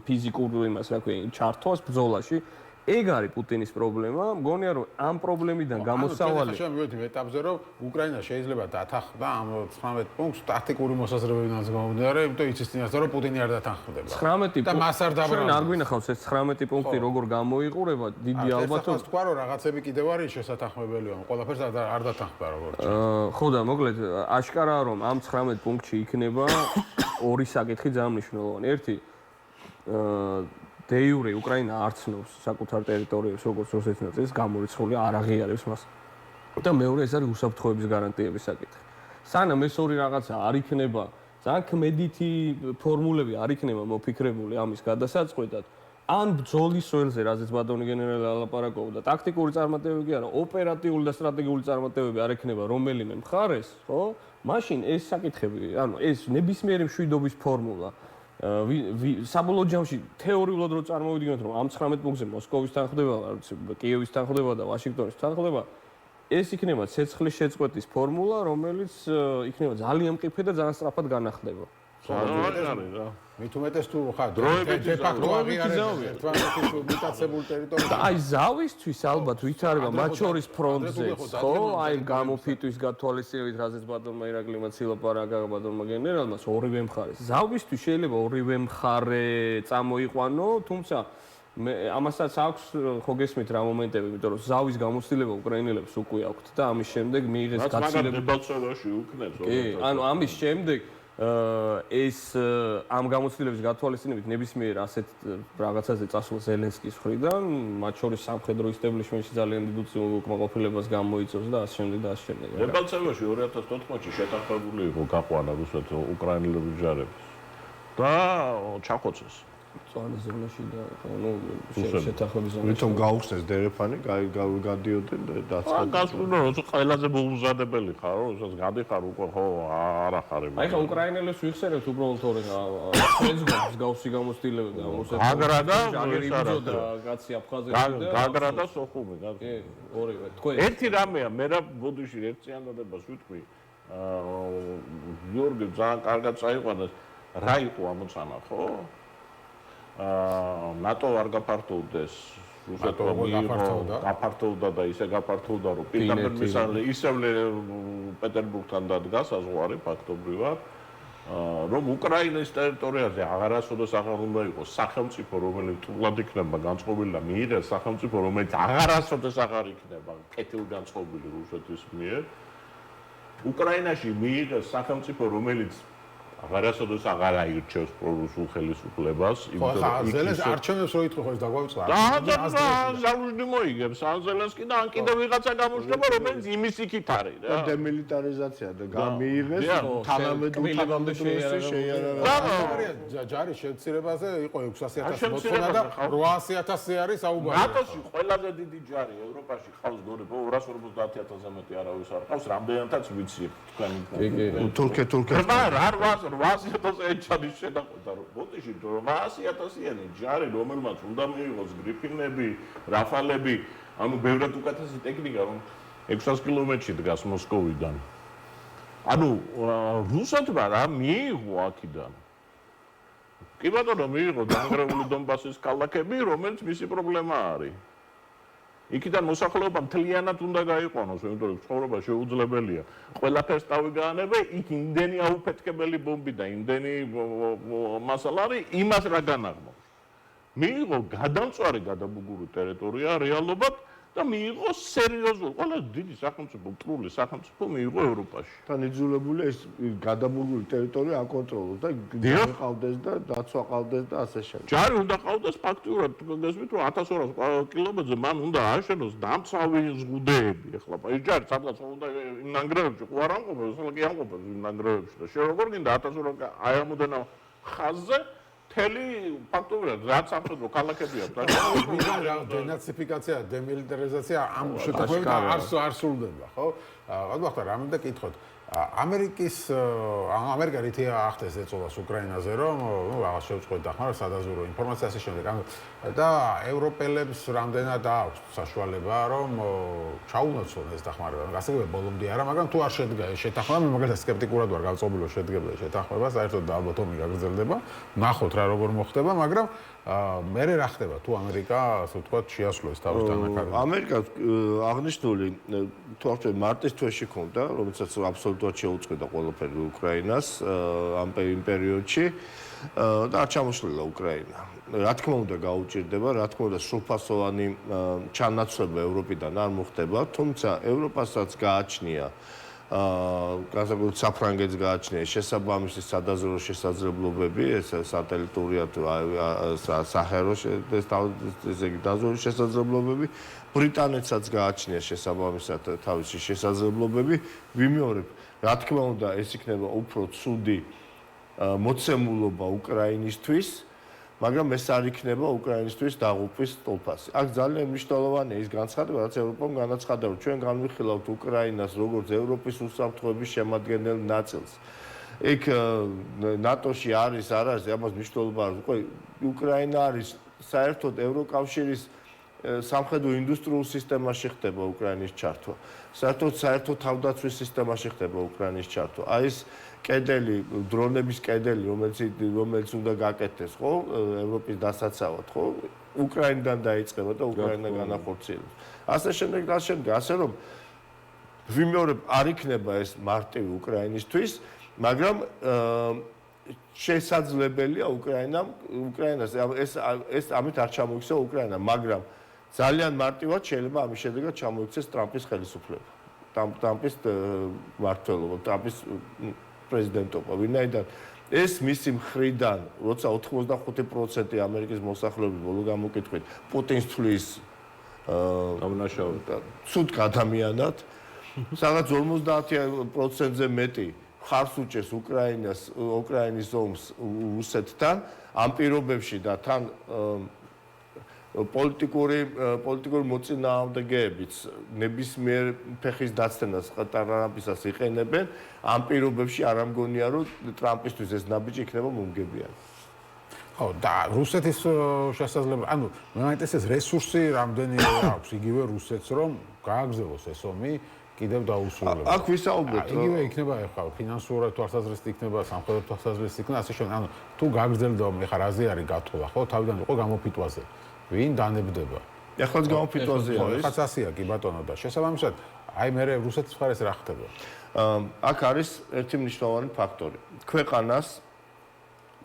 ფიზიკურ იმას, რა ქვია, ჩართვას ბრძოლაში. ეგ არის პუტინის პრობლემა. მგონია რომ ამ პრობლემიდან გამოსავალი ჩვენ მივედით ეტაპზე, რომ უკრაინა შეიძლება დათანხმდა ამ 19 პუნქტს ტაქტიკური მოსაზრებებიდან გამომდინარე, იმიტომ იცის წინასწარ რომ პუტინი არ დათანხმდება. 19 და მას არ დაბრალდება. ჩვენ არ გვინახავს ეს 19 პუნქტი როგორ გამოიყურება, დიდი ალბათობით. თქვა რომ რაღაცები კიდევ არის შესათანხმებელი, ამ ყველაფერს არ დათანხმდა როგორც. ხო და მოკლედ აშკარაა რომ ამ 19 პუნქტში იქნება ორი საკითხი ძალიან მნიშვნელოვანი. ერთი დეიურე უკრაინა არ ცნობს საკუთარ ტერიტორიებს როგორც რუსეთის ნაწილს, გამორიცხული არ აღიარებს მას. და მეორე ეს არის უსაფრთხოების გარანტიების საკითხი. სანამ ეს ორი რაღაცა არ იქნება, ძალიან ქმედითი ფორმულები არ იქნება მოფიქრებული ამის გადასაწყვეტად, ან ბრძოლის სველზე, რაზეც ბატონი გენერალი ალაპარაკობდა, ტაქტიკური წარმატებები კი არა, ოპერატიული და სტრატეგიული წარმატებები არ ექნება რომელიმე მხარეს, ხო? მაშინ ეს საკითხები, ანუ ეს ნებისმიერი მშვიდობის ფორმულა საბოლოო ჯამში თეორიულად რო წარმოვიდგინოთ, რომ ამ 19 პუნქტზე მოსკოვის თანხმდება, კიევის თანხმდება და ვაშინგტონის თანხმდება, ეს იქნება ცეცხლის შეწყვეტის ფორმულა, რომელიც იქნება ძალიან მყიფე და ძალიან სწრაფად განახლდება. მით უმეტეს თუ ხა დე ფაქტო აღიარებს ერთმანეთის მუტაცებულ ტერიტორიაზე. აი ზავისთვის ალბათ ვითარება მათ შორის ფრონტზეც, ხო? აი გამოფიტვის გათვალისწინებით, რაზეც ბატონმა ირაკლიმ ცილაპარაკა ბატონმა გენერალმას ორივე მხარეს. ზავისთვის შეიძლება ორივე მხარე წამოიყვანო, თუმცა მე ამასაც აქვს ხო გესმით რა მომენტები, იმიტომ რომ ზავის გამოცდილება უკრაინელებს უკვე აქვთ და ამის შემდეგ მიიღეს გაცილებით დებატსობაში უკნეს. კი, ანუ ამის შემდეგ ეს ამ გამოცდილების გათვალისწინებით ნებისმიერ ასეთ რაღაცაზე წასულ ზელენსკის მხრიდან, მათ შორის სამხედრო ისტებლიშმენტში ძალიან დიდ უკმაყოფილებას გამოიწვევს და ასე შემდეგ და ასე შემდეგ. დებატსებში 2014-ში შეთანხმებული იყო გაყვანა რუსეთს უკრაინელების ჯარებს და ჩახოცეს. წვანის ზონაში და ანუ შეთანხმების ზონაში. ვითომ გაუხსნეს დერეფანი, გადიოდნენ და გასულო რომ ყველაზე მოუმზადებელი ხარ, როდესაც გადიხარ უკვე ხო არ ახარ. აი ხა უკრაინელებს ვიხსენებთ უბრალოდ თორე პრეზიდენტის გავსი გამოცდილებები ამოსეთ. გაგრა და აგერიბძოდა კაცი აფხაზეთი და გაგრა და სოხუმი. კი, ორივე. თქვენ ერთი რამეა, მე რა ბოდიში ერთიანობას ვიტყვი. გიორგი ძალიან კარგად წაიყვანეს. რა იყო ამოცანა, ხო? ნატო არ გაფართოვდეს, რუსეთმა გაფართოვდა და ისე გაფართოვდა, რომ პირდაპირ მისალე ისევ პეტერბურგთან დადგა საზღვარი ფაქტობრივად, რომ უკრაინის ტერიტორიაზე აღარასოდეს აღარ უნდა იყოს სახელმწიფო, რომელიც თულად იქნება განწყობილი და მიიღეს სახელმწიფო, რომელიც აღარასოდეს აღარ იქნება კეთილგანწყობილი რუსეთის მიერ. უკრაინაში მიიღეს სახელმწიფო, რომელიც აღარასოდეს აღარ აირჩევს პრორუსულ ხელისუფლებას, იმიტომ რომ ზელენს არჩევნებს რო იტყვი ხო ეს დაგვაუწყდა. და ზალუჟნი მოიგებს ან ზელენსკი და ან კიდევ ვიღაცა გამოჩნდება, რომელიც იმის იქით არის რა. დემილიტარიზაცია და გამიიღეს თანამედროვე შეიარაღებული. ჯარის შემცირებაზე იყო 600,000 მოწონა და 800,000 არის საუბარი. ნატოში ყველაზე დიდი ჯარი ევროპაში ყავს გონი 250,000-ზე მეტი არავის არ ყავს, რამდენადაც ვიცი თქვენ. თურქეთი 800,000 ეჩანის შედაყვეტა რომ ბოტიში 800,000-იანი ჯარი რომელმაც უნდა მიიღოს გრიფინები, რაფალები, ანუ ბევრად უკეთესი ტექნიკა რომ 600 კილომეტრში დგას მოსკოვიდან. ანუ რუსეთმა რა მიიღო აქედან? კი ბატონო მიიღო დანგრეული დონბასის ქალაქები, რომელიც მისი პრობლემა არის. იქიდან მოსახლეობა მთლიანად უნდა გაიყვანოს, იმიტომ რომ ცხოვრება შეუძლებელია. ყველაფერს დავიგანებე, იქ იმდენი აუფეთქებელი ბომბი და იმდენი მასალა არის, იმას რა განაღმავს. მიიღო გადამწვარი გადაბუგური ტერიტორია რეალობად და მიიღო სერიოზული, ყველა დიდი სახელმწიფო, პრული სახელმწიფო მიიღო ევროპაში. თან იძულებული ეს გადაბურგული ტერიტორია აკონტროლოს და გაყავდეს და დაცვა ყავდეს და ასე შემდეგ. ჯარი უნდა ყავდეს ფაქტიურად, გესმით რომ 1200 კილომეტრზე მან უნდა ააშენოს დამცავი ზღუდეები. ეხლა ეს ჯარი სადღაც უნდა იმ ნანგრევებში ყوار ამყოფებს, ახლა კი ამყოფებს იმ ნანგრევებში და შენ როგორ გინდა 1200 აი ამოდენა ხაზზე თელი ფაქტობრივად რაც სამხედრო ქალაქებია და დენაციფიკაცია, დემილიტარიზაცია ამ შეთანხმებით არ სრულდება, ხო? ალბათ რამე და კითხოთ. ამერიკა რითი ახდენს ეწოლას უკრაინაზე, რომ რაღაც შევწყვეტ ახლა სადაზვრო ინფორმაცია ასე შემდეგ. და ევროპელებს რამდენად აქვს საშუალება, რომ ჩაუნაცვლონ ეს დახმარება. გასაგებია ბოლომდე არა, მაგრამ თუ არ შედგა ეს შეთანხმება, მე მაგალითად სკეპტიკურად ვარ გავწობილო შედგება ეს შეთანხმება, საერთოდ და ალბათ ომი გაგრძელდება. ნახოთ რა როგორ მოხდება, მაგრამ მე რა ხდება თუ ამერიკა ასე ვთქვათ შეასრულოს თავს დანაკარგებს. ამერიკას აღნიშნული თუ ახლა მარტის თვეში ქონდა, რომელსაც აბსოლუტურად შეუწყვეტა ყველაფერი უკრაინას ამ პერიოდში და არ ჩამოშლილა უკრაინა. რა თქმა უნდა გაუჭირდება, რა თქმა უნდა სრულფასოვანი ჩანაცვლება ევროპიდან არ მოხდება, თუმცა ევროპასაც გააჩნია განსაკუთრებით საფრანგეთს გააჩნია შესაბამისი სადაზვერო შესაძლებლობები, ეს სატელიტურია თუ საჰერო ესე იგი დაზვერვის შესაძლებლობები, ბრიტანეთსაც გააჩნია შესაბამისად თავისი შესაძლებლობები, ვიმეორებ, რა თქმა უნდა ეს იქნება უფრო ცუდი მოცემულობა უკრაინისთვის, მაგრამ ეს არ იქნება უკრაინისთვის დაღუპვის სტოლფასი. აქ ძალიან მნიშვნელოვანია ის განცხადება, რაც ევროპამ განაცხადა, რომ ჩვენ განვიხილავთ უკრაინას როგორც ევროპის უსაფრთხოების შემადგენელ ნაწილს. იქ ნატოში არის, არ არის, ამას მნიშვნელობა არის. უკვე უკრაინა არის საერთოდ ევროკავშირის სამხედრო ინდუსტრიულ სისტემაში ხდება უკრაინის ჩართვა. საერთოდ თავდაცვის სისტემაში ხდება უკრაინის ჩართვა. აი ეს კედელი, დრონების კედელი, რომელიც უნდა გაკეთდეს, ხო, ევროპის დასაცავად, ხო, უკრაინიდან დაიწყება და უკრაინა განახორციელებს. ასე შემდეგ, ასე რომ ვიმეორებ, არ იქნება ეს მარტივი უკრაინისთვის, მაგრამ შესაძლებელია უკრაინას ეს ამით არ ჩამოიქცევა უკრაინა, მაგრამ ძალიან მარტივად შეიძლება ამის შედეგად ჩამოიქცეს ტრამპის ხელისუფლება. ტრამპის მმართველობა, ტრამპის პრეზიდენტობა, ვინაიდან ეს მისი მხრიდან, როცა 85% ამერიკის მოსახლეობის ბოლო გამოკითხვით პუტინს თვლის ცუდ ადამიანად, სადაც 50%-ზე მეტი ხარს უჭერს უკრაინის ომს რუსეთთან, ამ პირობებში და თან პოლიტიკური მოწინააღმდეგეებიც ნებისმიერ ფეხის დაცდენას ყატარამისას იყენებენ, ამ პირობებში არ ამგონია, რომ ტრამპისთვის ეს ნაბიჯი იქნება მომგებიანი. ხო, და რუსეთის შესაძლებლობა, ანუ მე მაინტერესებს რესურსი რამდენი აქვს იგივე რუსეთს, რომ გააგრძელოს ეს ომი კიდევ დაუსრულებლად. აქ ვისაუბრეთ, იგივე იქნება ახლა ფინანსურად თვალსაზრისით იქნება, სამხედრო თვალსაზრისით იქნება, ასე შემდეგ. ანუ თუ გააგრძელდა ომი, ხა რაზე არის გათხოვა, ხო? თავიდან იყო გამოფიტვაზე. ვინ დანებდება? ეხლაც გამოფიტვაზე არის. ეხლაც ასია კი ბატონო და შესაბამისად, აი მე რუსეთის მხარეს რა ხდება? აქ არის ერთი მნიშვნელოვანი ფაქტორი.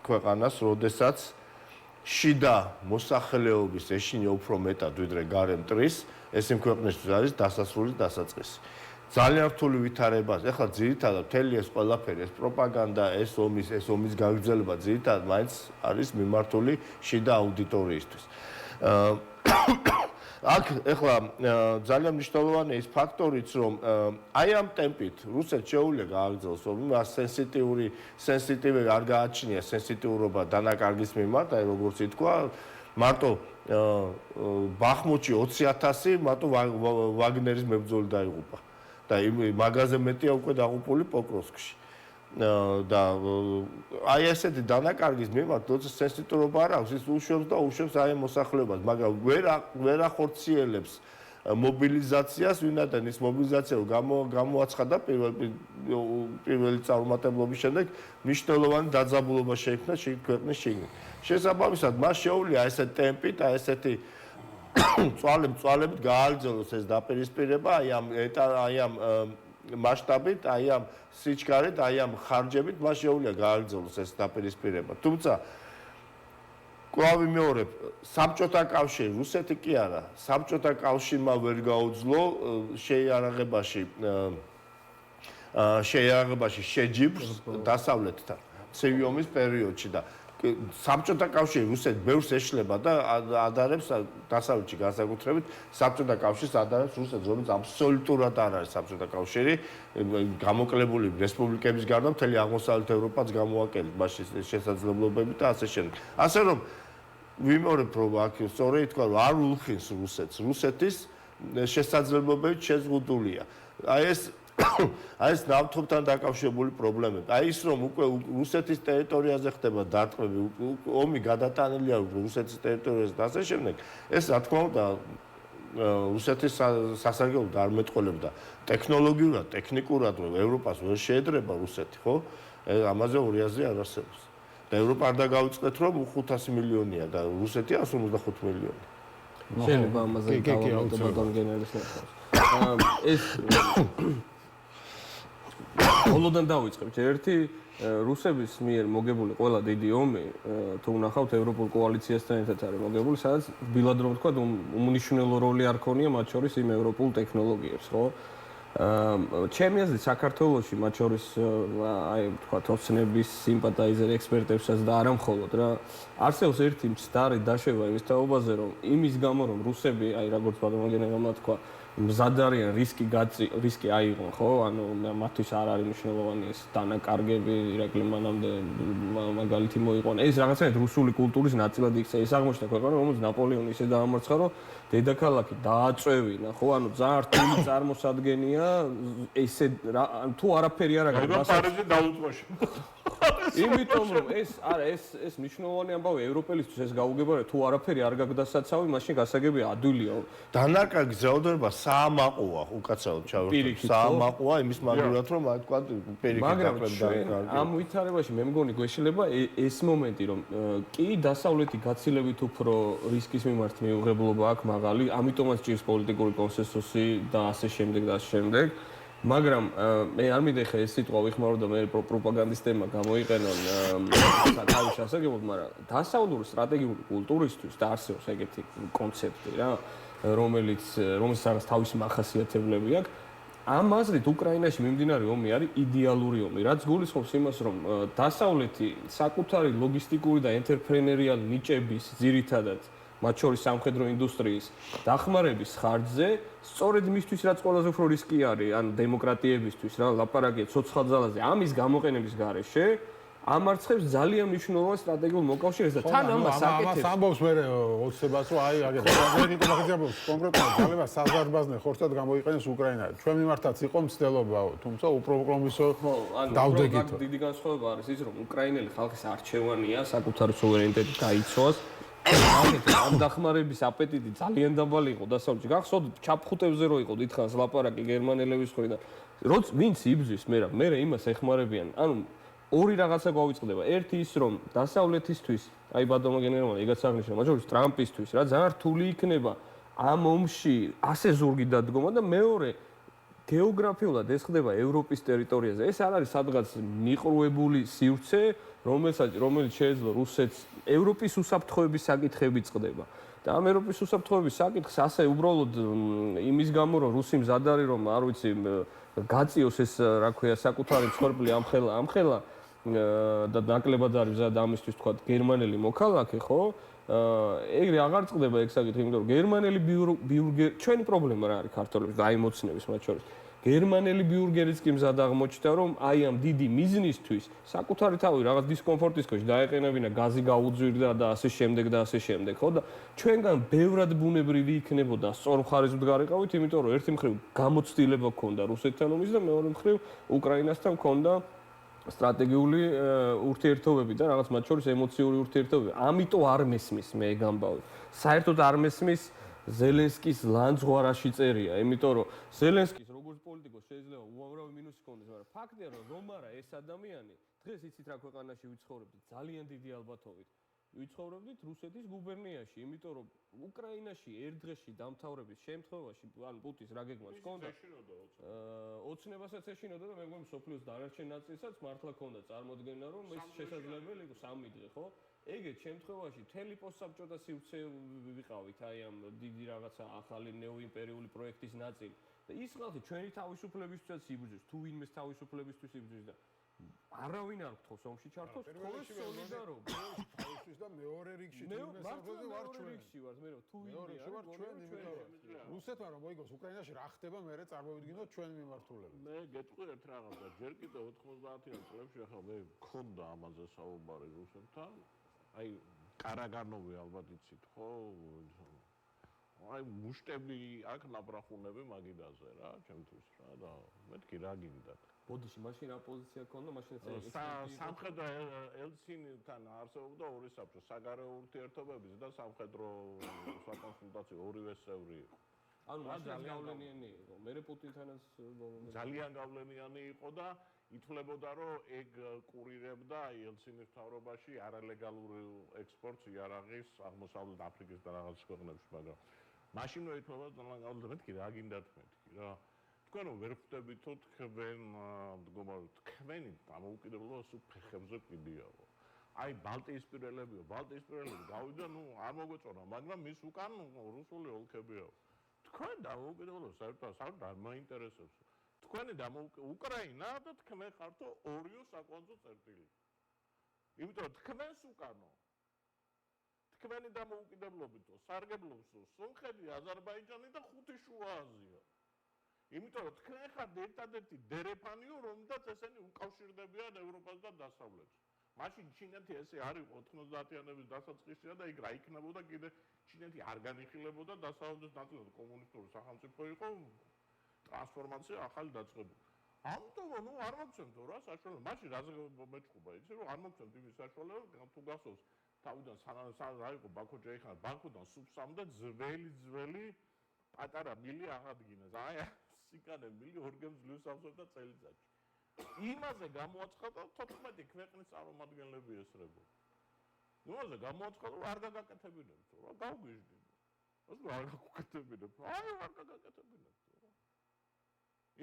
ქვეყანას, როდესაც შიდა მოსახლეობის ეშინია უფრო მეტად ვიდრე გარე მტრის, ეს იმ ქვეყნისთვის არის დასასრული დასაწყისი. ძალიან რთული ვითარება, ეხლა ძირითადად მთელი ეს ყველაფერი, ეს პროპაგანდა, ეს ომის გაგრძელება ძირითადად მაინც არის მიმართული შიდა აუდიტორიისთვის. აქ ეხლა ძალიან მნიშვნელოვანია ის ფაქტორიც, რომ აი ამ ტემპით რუსეთს შეუძლია გააგრძელოს ომი, მას სენსიტივი არ გააჩნია სენსიტიურობა დანაკარგის მიმართ, აი როგორც ითქვა, მარტო ბახმუთში 20,000 მარტო ვაგნერის მებრძოლი დაიღუპა და მაგაზე მეტია უკვე დაღუპული პოკროვსკში. და აი ესეთი დანაკარგის მიმართ, როცა სენსიტიურობა არ აქვს, ის უშვებს აი მოსახლეობას, მაგრამ ვერ ახორციელებს მობილიზაციას, ვინაიდან ის მობილიზაცია გამოაცხადა პირველი წარუმატებლობის შემდეგ, მნიშვნელოვანი დაძაბულობა შეიქმნა ქვეყნის შიგნით. შესაბამისად, მას შეუძლია ესეთი ტემპით, აი ესეთი წვალებით გააგრძელოს ეს დაპირისპირება, აი ამ მასშტაბით, აი ამ სიჩქარით, აი ამ ხარჯებით, მას შეუძლია გააგრძელოს ეს დაპირისპირება. თუმცა კვლავ ვიმეორებ, საბჭოთა კავშირი, რუსეთი კი არა, საბჭოთა კავშირმა ვერ გაუძლო შეიარაღებაში შეჯიბრს დასავლეთთან ცივი ომის პერიოდში და საბჭოთა კავშირი რუსეთს ბევრს ეშლება და ადარებს დასავლეთში განსაკუთრებით საბჭოთა კავშირს ადარებს რუსეთს, რომელიც აბსოლუტურად არ არის საბჭოთა კავშირი, გამოკლებული რესპუბლიკების გარდა მთელი აღმოსავლეთ ევროპაც გამოაკელით მასში შესაძლებლობები და ასე შემდეგ. ასე რომ ვიმეორებ, რომ აქ სწორედ ითქვა, რომ არ ულხინს რუსეთის შესაძლებლობებით შეზღუდულია. აი ეს ნავთობთან დაკავშირებული პრობლემები. აი ის რომ უკვე რუსეთის ტერიტორიაზე ხდება დარტყმები, ომი გადატანილია რუსეთის ტერიტორიაზე და ასე შემდეგ, ეს რა თქმა უნდა რუსეთის სასარგებლოდ არ მეტყოლებდა ტექნოლოგიურად, ტექნიკურად, რომ ევროპას ვერ შეედრება რუსეთი, ხო? ამაზე ორი აზრი არ არსებობს. და ევროპა არ დაგავიწყეთ, რომ 500 მილიონია და რუსეთი 155 მილიონი. შეიძლება ამაზე გავაკეთოთ ბატონ გენერლის ნახავს. ეს ბოლოდან დავიწყებთ. ერთი რუსების მიერ მოგებული ყველა დიდი ომი, თუ ნახავთ ევროპულ კოალიციასთან ერთად არის მოგებული, სადაც ბილად რომ ვთქვა, უმნიშვნელო როლი არ ქონია მათ შორის იმ ევროპულ ტექნოლოგიებს, ხო? ჩემი აზრით საქართველოში მათ შორის აი ვთქვათ ოცნების სიმპათაიზერ ექსპერტებსაც და არა მხოლოდ რა არსებობს ერთი მცდარი დაშევა იმის თაობაზე რომ იმის გამო რომ რუსები აი როგორც ბატონმა გენერალმა თქვა მზად არიან რისკი აიღონ ხო ანუ მათთვის არ არის მნიშვნელოვანი ეს დანაკარგები ირაკლი მანამდე მაგალითი მოიყვანა ეს რაღაცნაირად რუსული კულტურის ნაწილად იქცა ეს აღმოჩნდა ქვეყანა რომელიც ნაპოლეონი ისე დაამარცხა რომ დედაქალაქი დააწევინა ხო ანუ ძალიან რთული წარმოსადგენია ესე თუ არაფერი არ აქვს პარიზი დაუწყოში იმიტომ რომ ეს მნიშვნელოვანი ამბავი ევროპელისთვის ეს გაუგებარია თუ არაფერი არ გაგდასაცავი მაშინ გასაგებია ადვილია დანაკარგის რაოდენობა საამაყოა უკაცრავად ჩავერთო საამაყოა იმის მაგურად რომ აი თქვა პირიქით დაკლებდა ამ ვითარებაში მე მგონი გვეშლება ეს მომენტი რომ კი დასავლეთი გაცილებით უფრო რისკის მიმართ მიუღებლობა აქვს მაღალი ამიტომაც ჭირს პოლიტიკური კონსენსუსი და ასე შემდეგ და ასე შემდეგ მაგრამ მე არ მიდეხე ეს სიტყვა ვიხმარო და მე პროპაგანდისტებმა გამოიყენონ თავის შესაძლებლად, მაგრამ დასავლური სტრატეგიული კულტურისთვის და არსებობს ეგეთი კონცეფტი რა, რომელიც რაღაც თავისი მახასიათებლები აქვს. ამ აზრით უკრაინაში მიმდინარე ომი არის იდეალური ომი, რაც გულისხმობს იმას, რომ დასავლეთი საკუთარი ლოგისტიკური და ენტერპრენერიალი ნიჭების ძირითადად მათ შორის სამხედრო ინდუსტრიის დახმარების ხარჯზე სწორედ მისთვის რაც ყველაზე უფრო რისკი არის ან დემოკრატიებისთვის რა ლაპარაკია ცოცხალ ძალაზე ამის გამოყენების გარეშე ამარცხებს ძალიან მნიშვნელოვან სტრატეგიულ მოკავშირეს და თან ამას აკეთებს ამას ამბობს მე ოცებას რომ აი აგეთ კონკრეტულად ძალებას საზარბაზნე ხორცად გამოიყენეს უკრაინა ჩვენ მიმართაც იყო მცდელობა თუმცა უპროპრომისო დავდეგით დიდი განსხვავება არის ის რომ უკრაინელი ხალხის არჩევანია საკუთარი სუვერენიტეტი გაიცვას ამ დახმარების აპეტიტი ძალიან დაბალი იყო დასავლეთში. გახსოვთ ჩაფხუტებზე რო იყო დიდხანს ლაპარაკი გერმანელების მხრიდან. როც ვინც იბძვის მე იმას ეხმარებიან. ანუ ორი რაღაცა გავიწყდება. ერთი ის რომ დასავლეთისთვის, აი ბატონო გენერალმა იგაც აღნიშნა, მათ შორის ტრამპისთვის რა ძალიან რთული იქნება ამ ომში ასე ზურგი დადგომა და მეორე გეოგრაფიულად ეს ხდება ევროპის ტერიტორიაზე. ეს არ არის სადღაც მიყრუებული სივრცე, რომელიც შეეძლო რუსეთს ევროპის უსაფრთხოების საკითხები წყდება. და ამ ევროპის უსაფრთხოების საკითხს ასე უბრალოდ იმის გამო რომ რუსი მზად არის რომ არ ვიცი გაწიოს ეს რა ქვია საკუთარი მსხვერპლი ამხელა და ნაკლებად არის მზად ამისთვის თქვა გერმანელი მოქალაქე ხო? ეგრე აღარ წყდება ეგ საკითხი, იმიტომ რომ გერმანელი ბიურგერი ჩვენი პრობლემა რა არის ქართველების გაიმოცნების მათ შორის. გერმანელი ბიურგერიც კი მზად აღმოჩნდა რომ აი ამ დიდი მიზნისთვის საკუთარი თავი რაღაც დისკომფორტის ქვეშ დაეყენებინა გაზი გაუძვირდა და ასე შემდეგ ხო და ჩვენგან ბევრად ბუნებრივი იქნებოდა სწორ მხარეს ვდგარიყავით იმიტომ რომ ერთი მხრივ გამოცდილება ჰქონდა რუსეთთან ომის და მეორე მხრივ უკრაინასთან ჰქონდა სტრატეგიული ურთიერთობები და რაღაც მათ შორის ემოციური ურთიერთობები ამიტომ არ მესმის მე ეგ ამბავი საერთოდ არ მესმის ზელენსკის ლანძღვარაში წერია იმიტომ რომ ზელენსკის როგორც პოლიტიკოს შეიძლება უამრავი მინუსი ჰქონდეს მაგრამ ფაქტია რომ რომარა ეს ადამიანი დღეს იცით რა ქვეყანაში ვიცხოვრებთ ძალიან დიდი ალბათობით ვიცხოვრობდით რუსეთის გუბერნიაში, იმიტომ რომ უკრაინაში ერთ დღეში დამთავრების შემთხვევაში, ანუ პუტინს რა გეგმას ჰქონდა? ოცნებასაც ეშინოდა და მე მგონი მსოფლიოს დანარჩენ ნაწილსაც მართლა ჰქონდა წარმოდგენა, რომ ეს შესაძლებელი იყო 3 დღე, ხო? ეგეთ შემთხვევაში მთელი პოსტსაბჭო და სივრცე ვიყავით აი ამ დიდი რაღაცა ახალი ნეოიმპერიული პროექტის ნაწილი. და ის ხალხი ჩვენი თავისუფლებისთვისაც იბრძვის, თუ ვინმეს თავისუფლებისთვის იბრძვის და არავინ არ გთხოვს ომში ჩართოს, თხოვეს სოლიდარობა. თავისთვის და მეორე რიგში მართლა ვარ ჩვენ, მე რომ თუ ვინმე ვარ ჩვენ, რუსეთმა რომ მოიგოს უკრაინაში რა ხდება, მე წარმოვიდგინოთ ჩვენ მიმართულებით. მე გეტყვი ერთ რაღაცა, ჯერ კიდევ 90-იან წლებში ახლა მე მქონდა ამაზე საუბარი რუსეთთან. აი კარაგანოვი ალბათ იცით ხო? აი მუშტები აქ ნაბრახუნები მაგიდაზე რა, ჩემთვის რა და მეთქი რა გინდათ. ბოდიში მაშინ რა პოზიცია ქონდა, მაშინაც სამხედრო ელცინთან არსებობდა ორი საბჭო, საგარეო ურთიერთობების და სამხედრო საკონსულტაციო ორივე წევრი იყო. ანუ ძალიან გავლენიანი იყო. მე პუტინთანაც ძალიან გავლენიანი იყო და ითვლებოდა რომ ეგ კურირებდა ელცინის მთავრობაში არალეგალურ ექსპორტს იარაღის აღმოსავლეთ აფრიკის და რაღაც ქვეყნებში, მაგრამ მაშინვე ითვლებოდა ძალიან გავლენიანი. მეთქი რა გინდათ მეთქი რა. თქვენ ვერ ხვდებითო თქვენი დამოუკიდებლობა სულ ფეხებზე კიდიაო. აი ბალტიისპირელებიო, ბალტიისპირელები გავიდა, ნუ არ მოგვეწონა, მაგრამ მის უკან რუსული ოლქებიო. თქვენ დამოუკიდებლობა საერთოდ არ მაინტერესებს. თქვენი უკრაინა და თქვენ ხართო ორიო საკვანძო წერტილი. იმიტომ თქვენს უკანო თქვენი დამოუკიდებლობითო სარგებლობს სომხეთი, აზერბაიჯანი და ხუთი შუა აზია. იმიტომ რომ თქვენ ხართ ერთადერთი დერეფანიო, რომლითაც ესენი უკავშირდებიან ევროპას და დასავლეთს. მაშინ ჩინეთი ესე არ იყო 90-იანების დასაწყისში და იქ რა იქნებოდა კიდე ჩინეთი არ განიხილებოდა დასავლეთის ნაწილად კომუნისტური სახელმწიფო იყო ტრანსფორმაცია ახალი დაწყებული. ამიტომ ნუ არ მოგცემთო რა საშუალება. მაშინ რაზე მეჭუბა იცი რომ არ მოგცემთ იმის საშუალება თუ გასოს თავიდან რა იყო ბაქო-ჯეიხანა ბაქოდან სუბსამ და ძველი პატარა მილი აღადგინეს. აი სიკანე მილი ორგემძლივს ავსებდა წელიწადში. იმაზე გამოაცხადა 14 ქვეყნის წარმომადგენლები ესრებო. იმაზე გამოაცხადა რომ არ გაგაკეთებინებთ რა, გავგვიჟდით. ასე არ გაგაკეთებინებთ. აი არ გაგაკეთებინებთ რა.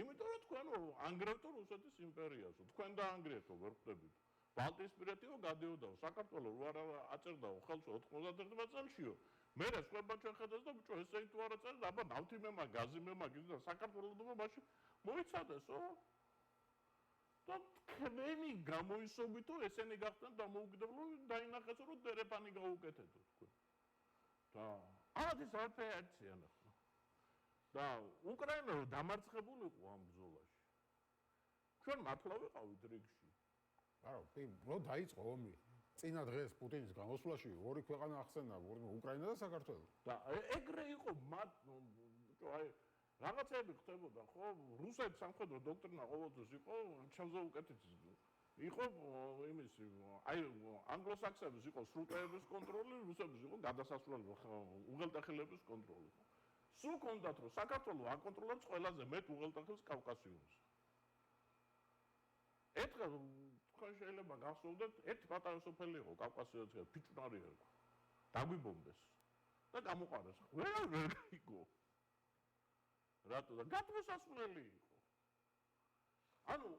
იმიტომ რომ თქვენ ანგრევთო რუსეთის იმპერიას, თქვენ დაანგრიეთო ვერ ხვდებით. ბალტიისპირეთიო გადიოდაო, საქართველო არ აწერდაო ხელს 91 წელშიო. მე რა სხვება ჩვენ ხედავს და ბიჭო ესე თუ არა წერს, აბა ნავთი მემა, გაზი მემა გიზდა საქართველოსდობა მაშინ მოიცადესო. და თქვენი გამოისობითო ესენი გახდნენ დამოუკიდებლები დაინახეს რომ დერეფანი გაუკეთეთო თქვენ. და ამათი საერთოდ ახლა. და უკრაინა დამარცხებულიყო ამ ბრძოლაში. ჩვენ მართლა ვიყავით რიგში. არა, რო დაიწყო ომი. წინა დღეს პუტინის გამოსვლაში ორი ქვეყანა ახსენდა, უკრაინა და საქართველო. და ეგრე იყო მათ აი რაღაცები ხდებოდა ხო? რუსეთის სამხედრო დოქტრინა ყოველთვის იყო ჩემზე უკეთესი. იყო იმის აი ანგლოსაქსების იყო სრუტეების კონტროლი, რუსების იყო გადასასვლელი უღელტეხილების კონტროლი. სულ კონდათ რომ საქართველო აკონტროლებს ყველაზე მეტ უღელტეხილს კავკასიონზე. ერთხელ თქვენ შეიძლება გახსოვდეთ, ერთი პატარა სოფელი იყო კავკასიონზე, ფიჭვნარი იყო. დაგვიბომბეს და გამოყარეს. ვერ გაიგო. რატო და გადმოსასვლელი იყო. ანუ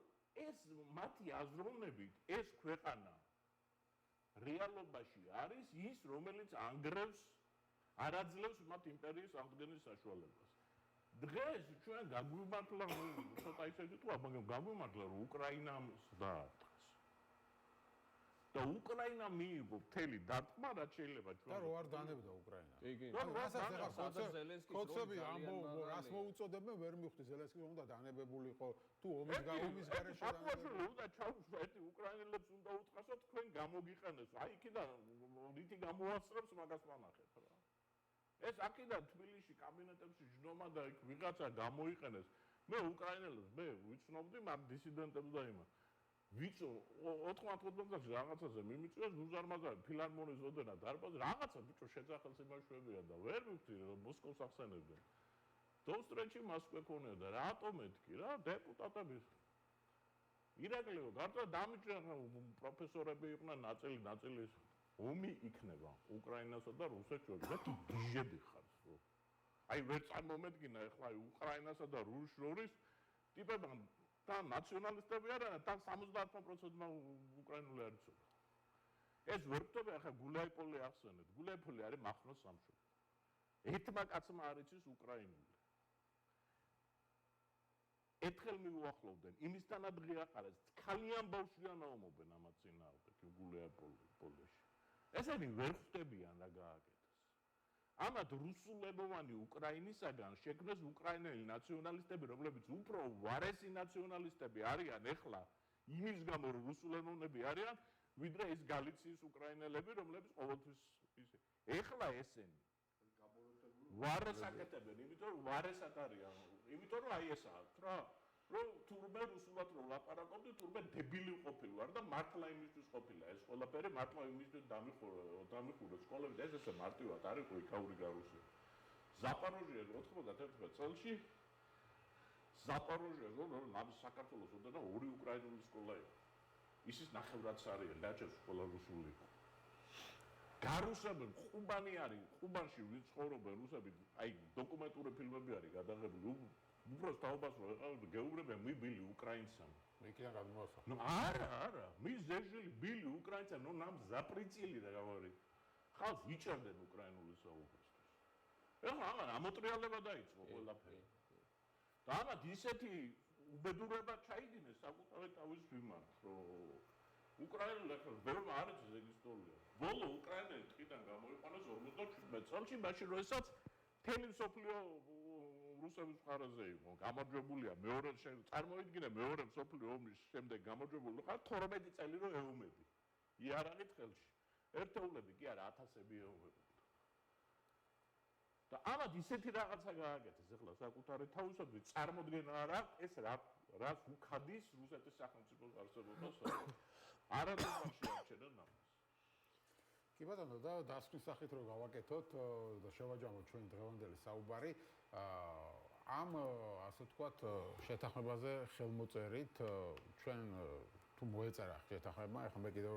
ეს მათი აზროვნებით ეს ქვეყანა რეალობაში არის ის, რომელიც ანგრევს არაძლევს მათ იმპერიის აღდგენის საშუალებას. დღეს ჩვენ გაგვიმართლა, ცოტა ისე თქვა, მაგრამ გაგვიმართლა რომ უკრაინას დაარტყეს. და უკრაინა მიიღო მთელი დარტყმა, რაც შეიძლება ჩვენ. და რო არ დანებდა უკრაინა. კი. რასაც ახლა კოცები ამბობ, რას მოუწოდებენ, ვერ მივხვდი ზელენსკი უნდა დანებებულიყო, თუ ომის გარეშე დანებებულიყო. უნდა ჩაუშვათ ერთი უკრაინელებს უნდა უთხრასო თქვენ გამოგიყენეს. აი იქიდან რითი გამოასწრებს მაგას ვანახეთ რა. ეს აქედან თბილისში კაბინეტებში ჯნომა და იქ ვიღაცა გამოიყენეს. მე უკრაინელებს მე ვიცნობდი მაგ დისიდენტებს და იმას. ვიცო 95 წელს რაღაცაზე მიმიწვიეს გუზარმაზარი ფილარმონის ოდენა დარბაზი რაღაცა ბიჭო შეძახელს იმაშვებია და ვერ მივხვდი რომ მოსკოვს ახსენებდნენ. დოსტრეჩი მასკვე ქონია და რატომ მეთქი რა დეპუტატები ირაკლიო გარდა დამიჯერა პროფესორები იყვნენ ნაწილი ომი იქნება უკრაინასა და რუსეთს შორის და თუ გიჟები ხართ რომ აი ვერ წარმომედგინა ეხლა უკრაინასა და რუსს შორის ტიპებთან და ნაციონალისტები არიან და 70%-მა უკრაინული არ იცოდა. ეს ვერ ვთქვი ახლა გულაიპოლი ახსენეთ. გულაიპოლი არის მახნოს სამშობლო. ერთმა კაცმა არ იცის უკრაინული. ერთხელ მიუახლოვდნენ იმისთანაც ღიაყარეს ქალიან ბავშვიან აუმობენ ამათ წინააღმდეგ გულაიპოლში. ესენი ვერ ხვდებიან რა გააკეთეს. ამათ რუსულებოვანი უკრაინისაგან შექმნეს უკრაინელი ნაციონალისტები, რომლებიც უფრო ვარესი ნაციონალისტები არიან ეხლა იმის გამო რომ რუსულებოვნები არიან, ვიდრე ის გალიციის უკრაინელები, რომლებიც ყოველთვის ისე. ეხლა ესენი ვარეს აკეთებენ, იმიტომ რომ ვარესად არიან. იმიტომ რომ აი ესაა, რა, რომ თურმე რუსულად რომ ლაპარაკობდი, თურმე დებილი ყოფილი ვარ და მართლა იმისთვის ყოფილა. ეს ყველაფერი მართლა იმისთვის დამიხურა სკოლები და ეს ესე მარტივად არ იყო იქაური გარუსი. ზაპოროჟიეს 91 წელს ზაპოროჟიეს რომ საქართველოს ოდენა ორი უკრაინული სკოლა იყო. ისის ნახევრადს არიან, დაჭერს ყველა რუსული იყო. გარუსები ყუბანი არის, ყუბანში ვიცხოვრობენ რუსები, აი დოკუმენტური ფილმები არის გადაღებული, უბრალოდ თაობას რო ეყავენ გეუბნებიან მიბილი უკრაინცამ. იქიდან გადმოასახა. ნუ არა, მის ზეჟელი ბილი უკრაინცამ, ნუ ნამ ზაპრიცილი და გავარი. ხალხს იჭერდნენ უკრაინული საუბრისთვის. ეხლა ამან ამოტრიალება დაიწყო ყველაფერი. და ამათ ისეთი უბედურება ჩაიდინეს საკუთარი თავის მიმართ, რომ უკრაინული ახლა ვერ არ იცის ეგ ისტორია. ბოლო უკრაინელი ტყიდან გამოიყვანეს 57 წელს, მაშინ როდესაც მთელი მსოფლიო რუსების მხარეზე იყო. გამარჯვებულია მეორე წარმოიდგინე მეორე მსოფლიო ომის შემდეგ გამარჯვებული ხარ 12 წელი რო ეომები. იარაღით ხელში. ერთეულები კი არა, ათასები ეომები. და ამათ ისეთი რაღაცა გააკეთეს ახლა საკუთარი თავისადმი წარმოდგენა არ აქვს ეს რას უქადის რუსეთის სახელმწიფოს არსებობას არადროს შეარჩენენ ამას. კი ბატონო და დასკვნის სახით რო გავაკეთოთ და შევაჯამოთ ჩვენი დღევანდელი საუბარი ამ ასე ვთქვათ შეთანხმებაზე ხელმოწერით ჩვენ თუ მოეწერა შეთანხმება, ეხლა მე კიდევ